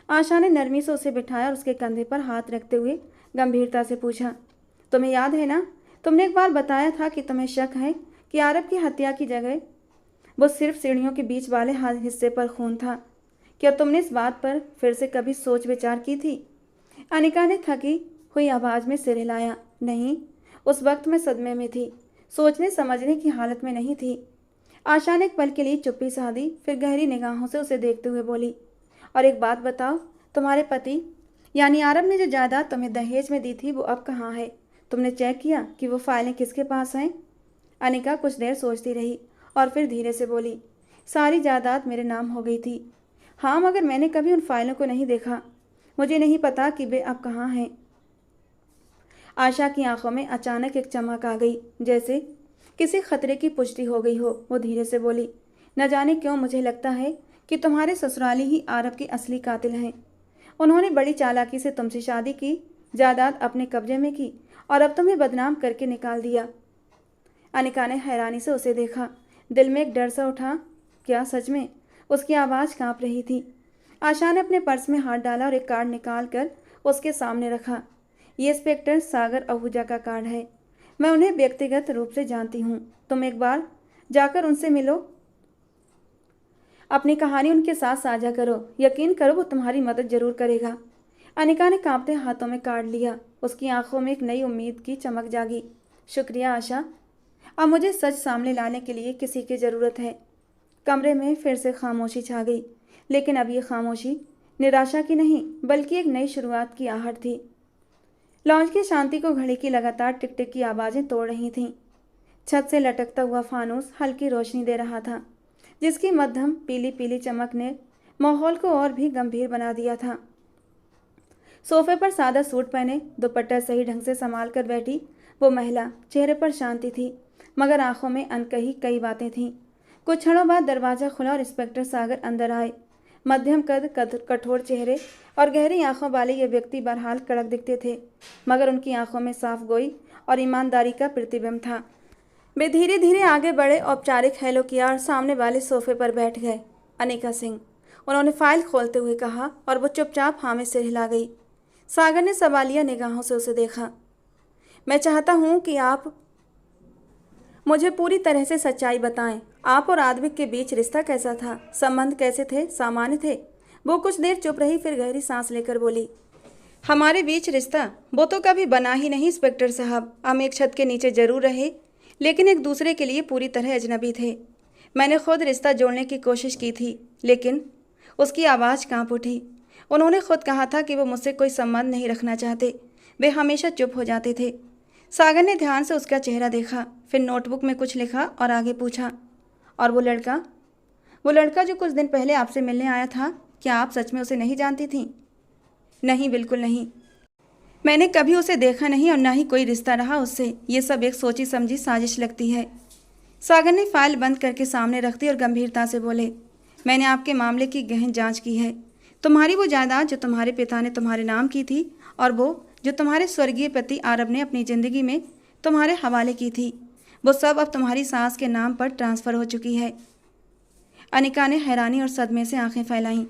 आशा ने नरमी से उसे बिठाया और उसके कंधे पर हाथ रखते हुए गंभीरता से पूछा, तुम्हें याद है ना, तुमने एक बार बताया था कि तुम्हें शक है कि आरब की हत्या की जगह वो सिर्फ सीढ़ियों के बीच वाले हिस्से पर खून था। क्या तुमने इस बात पर फिर से कभी सोच विचार की थी? अनिका ने थकी हुई आवाज़ में सिर हिलाया। नहीं, उस वक्त मैं सदमे में थी, सोचने समझने की हालत में नहीं थी। आशा ने एक पल के लिए चुप्पी साधी, फिर गहरी निगाहों से उसे देखते हुए बोली, और एक बात बताओ, तुम्हारे पति यानी आरब ने जो जायदाद तुम्हें दहेज में दी थी वो अब कहाँ है? तुमने चेक किया कि वो फाइलें किसके पास हैं? अनिका कुछ देर सोचती रही और फिर धीरे से बोली, सारी जायदाद मेरे नाम हो गई थी। हाँ, मगर मैंने कभी उन फाइलों को नहीं देखा। मुझे नहीं पता कि वे अब कहाँ हैं। आशा की आंखों में अचानक एक चमक आ गई, जैसे किसी खतरे की पुष्टि हो गई हो। वो धीरे से बोली, न जाने क्यों मुझे लगता है कि तुम्हारे ससुराली ही आरब के असली कातिल हैं। उन्होंने बड़ी चालाकी से तुमसे शादी की, जायदाद अपने कब्जे में की और अब तुम्हें बदनाम करके निकाल दिया। अनिका ने हैरानी से उसे देखा। दिल में एक डर सा उठा। क्या सच में? उसकी आवाज़ कांप रही थी। आशा ने अपने पर्स में हाथ डाला और एक कार्ड निकाल कर उसके सामने रखा। ये इंस्पेक्टर सागर आहूजा का कार्ड है। मैं उन्हें व्यक्तिगत रूप से जानती हूँ। तुम एक बार जाकर उनसे मिलो, अपनी कहानी उनके साथ साझा करो। यकीन करो वो तुम्हारी मदद जरूर करेगा। अनिका ने कांपते हाथों में कार्ड लिया। उसकी आंखों में एक नई उम्मीद की चमक जागी। शुक्रिया आशा, अब मुझे सच सामने लाने के लिए किसी की ज़रूरत है। कमरे में फिर से खामोशी छा गई, लेकिन अब ये खामोशी निराशा की नहीं बल्कि एक नई शुरुआत की आहट थी। लॉन्च की शांति को घड़ी की लगातार टिक टिक की आवाज़ें तोड़ रही थीं। छत से लटकता हुआ फानूस हल्की रोशनी दे रहा था, जिसकी मध्यम पीली पीली चमक ने माहौल को और भी गंभीर बना दिया था। सोफे पर सादा सूट पहने, दुपट्टा सही ढंग से संभाल कर बैठी वो महिला, चेहरे पर शांति थी मगर आंखों में अनकही कई बातें थीं। कुछ क्षणों बाद दरवाज़ा खुला और इंस्पेक्टर सागर अंदर आए। मध्यम कद, कठोर चेहरे और गहरी आंखों वाले ये व्यक्ति बहरहाल कड़क दिखते थे, मगर उनकी आंखों में साफ गोई और ईमानदारी का प्रतिबिंब था। वे धीरे धीरे आगे बढ़े, औपचारिक हेलो किया और सामने वाले सोफे पर बैठ गए। अनिका सिंह, उन्होंने फाइल खोलते हुए कहा और वो चुपचाप हाँ में सिर हिला गई। सागर ने सवालिया निगाहों से उसे देखा। मैं चाहता हूँ कि आप मुझे पूरी तरह से सच्चाई बताएं। आप और आदविक के बीच रिश्ता कैसा था? संबंध कैसे थे? सामान्य थे? वो कुछ देर चुप रही, फिर गहरी सांस लेकर बोली, हमारे बीच रिश्ता वो तो कभी बना ही नहीं इंस्पेक्टर साहब। हम एक छत के नीचे जरूर रहे, लेकिन एक दूसरे के लिए पूरी तरह अजनबी थे। मैंने खुद रिश्ता जोड़ने की कोशिश की थी, लेकिन उसकी आवाज़ कांप उठी। उन्होंने खुद कहा था कि वो मुझसे कोई संबंध नहीं रखना चाहते। वे हमेशा चुप हो जाते थे। सागर ने ध्यान से उसका चेहरा देखा, फिर नोटबुक में कुछ लिखा और आगे पूछा, और वो लड़का जो कुछ दिन पहले आपसे मिलने आया था, क्या आप सच में उसे नहीं जानती थीं? नहीं, बिल्कुल नहीं। मैंने कभी उसे देखा नहीं और ना ही कोई रिश्ता रहा उससे। ये सब एक सोची समझी साजिश लगती है। सागर ने फाइल बंद करके सामने रख दी और गंभीरता से बोले, मैंने आपके मामले की गहन जांच की है। तुम्हारी वो जायदाद जो तुम्हारे पिता ने तुम्हारे नाम की थी और वो जो तुम्हारे स्वर्गीय पति आरब ने अपनी ज़िंदगी में तुम्हारे हवाले की थी, वो सब अब तुम्हारी सास के नाम पर ट्रांसफ़र हो चुकी है। अनिका ने हैरानी और सदमे से आंखें फैलाईं।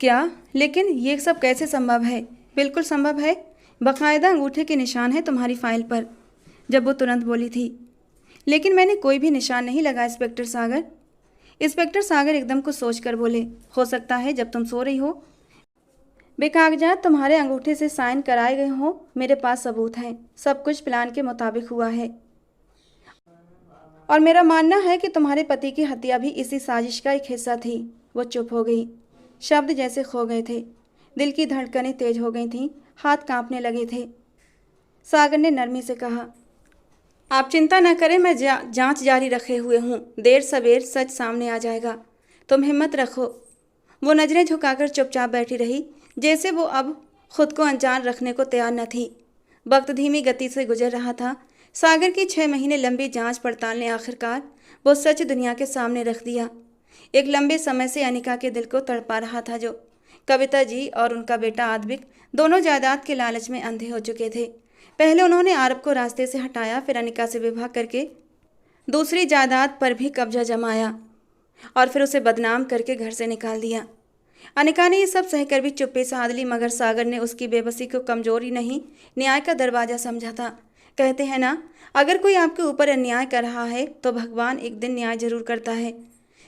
क्या? लेकिन ये सब कैसे संभव है? बिल्कुल संभव है, बाकायदा अंगूठे के निशान है तुम्हारी फाइल पर। जब वो तुरंत बोली थी। लेकिन मैंने कोई भी निशान नहीं लगाया इंस्पेक्टर सागर। इंस्पेक्टर सागर एकदम कुछ सोचकर बोले, हो सकता है जब तुम सो रही हो बेकागजात तुम्हारे अंगूठे से साइन कराए गए हो। मेरे पास सबूत हैं, सब कुछ प्लान के मुताबिक हुआ है और मेरा मानना है कि तुम्हारे पति की हत्या भी इसी साजिश का एक हिस्सा थी। वो चुप हो गई, शब्द जैसे खो गए थे, दिल की धड़कनें तेज हो गई थीं, हाथ कांपने लगे थे। सागर ने नरमी से कहा, आप चिंता न करें, मैं जांच जारी रखे हुए हूँ। देर सवेर सच सामने आ जाएगा, तुम हिम्मत रखो। वो नजरें झुकाकर चुपचाप बैठी रही, जैसे वो अब खुद को अनजान रखने को तैयार न थी। वक्त धीमी गति से गुजर रहा था। सागर की 6 महीने लंबी जांच पड़ताल ने आखिरकार वो सच दुनिया के सामने रख दिया। एक लंबे समय से अनिका के दिल को तड़पा रहा था, जो कविता जी और उनका बेटा आद्विक दोनों जायदाद के लालच में अंधे हो चुके थे। पहले उन्होंने आरब को रास्ते से हटाया, फिर अनिका से विवाह करके दूसरी जायदाद पर भी कब्जा जमाया और फिर उसे बदनाम करके घर से निकाल दिया। अनिका ने ये सब सहकर भी चुप्पी साध ली, मगर सागर ने उसकी बेबसी को कमजोरी नहीं, न्याय का दरवाजा समझा था। कहते हैं ना, अगर कोई आपके ऊपर अन्याय कर रहा है तो भगवान एक दिन न्याय जरूर करता है।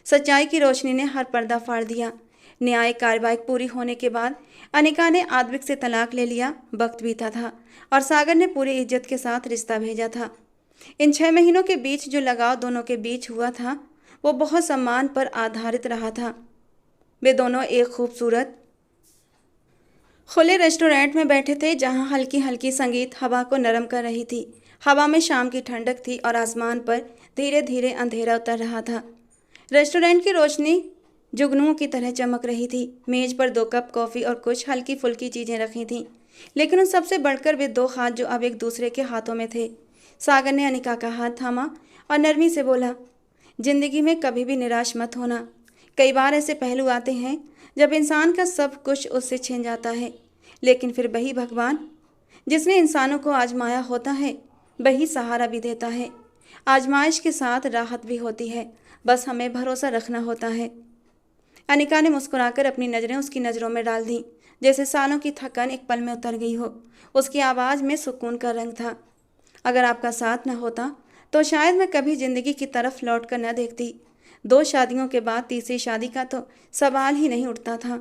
सच्चाई की रोशनी ने हर पर्दा फाड़ दिया। न्याय कार्रवाई पूरी होने के बाद अनिका ने आद्विक से तलाक ले लिया। वक्त बीता था और सागर ने पूरी इज्जत के साथ रिश्ता भेजा था। इन 6 महीनों के बीच जो लगाव दोनों के बीच हुआ था वो बहुत सम्मान पर आधारित रहा था। वे दोनों एक खूबसूरत खुले रेस्टोरेंट में बैठे थे, जहां हल्की हल्की संगीत हवा को नरम कर रही थी। हवा में शाम की ठंडक थी और आसमान पर धीरे धीरे अंधेरा उतर रहा था। रेस्टोरेंट की रोशनी जुगनुओं की तरह चमक रही थी। मेज पर 2 कप कॉफ़ी और कुछ हल्की फुल्की चीज़ें रखी थीं, लेकिन उन सबसे बढ़कर वे 2 हाथ जो अब एक दूसरे के हाथों में थे। सागर ने अनिका का हाथ थामा और नरमी से बोला, जिंदगी में कभी भी निराश मत होना। कई बार ऐसे पहलू आते हैं जब इंसान का सब कुछ उससे छिन जाता है, लेकिन फिर वही भगवान जिसने इंसानों को आजमाया होता है वही सहारा भी देता है। आजमाइश के साथ राहत भी होती है, बस हमें भरोसा रखना होता है। अनिका ने मुस्कुराकर अपनी नज़रें उसकी नज़रों में डाल दी, जैसे सालों की थकान एक पल में उतर गई हो। उसकी आवाज़ में सुकून का रंग था। अगर आपका साथ न होता तो शायद मैं कभी ज़िंदगी की तरफ लौट कर न देखती। 2 शादियों के बाद तीसरी शादी का तो सवाल ही नहीं उठता था।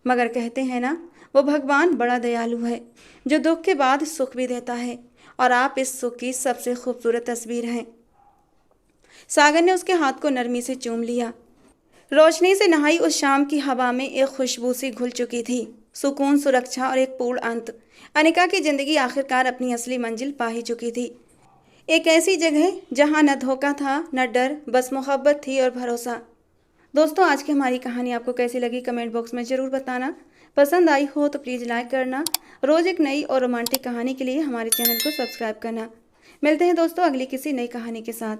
मगर कहते हैं ना, वो भगवान बड़ा दयालु है, जो दुख के बाद सुख भी देता है, और आप इस सुख की सबसे खूबसूरत तस्वीर हैं। सागर ने उसके हाथ को नरमी से चूम लिया। रोशनी से नहाई उस शाम की हवा में एक खुशबू सी घुल चुकी थी, सुकून, सुरक्षा और एक पूर्ण अंत। अनिका की जिंदगी आखिरकार अपनी असली मंजिल पा ही चुकी थी। एक ऐसी जगह जहां न धोखा था न डर, बस मोहब्बत थी और भरोसा। दोस्तों, आज की हमारी कहानी आपको कैसी लगी कमेंट बॉक्स में ज़रूर बताना। पसंद आई हो तो प्लीज़ लाइक करना। रोज़ एक नई और रोमांटिक कहानी के लिए हमारे चैनल को सब्सक्राइब करना। मिलते हैं दोस्तों अगली किसी नई कहानी के साथ।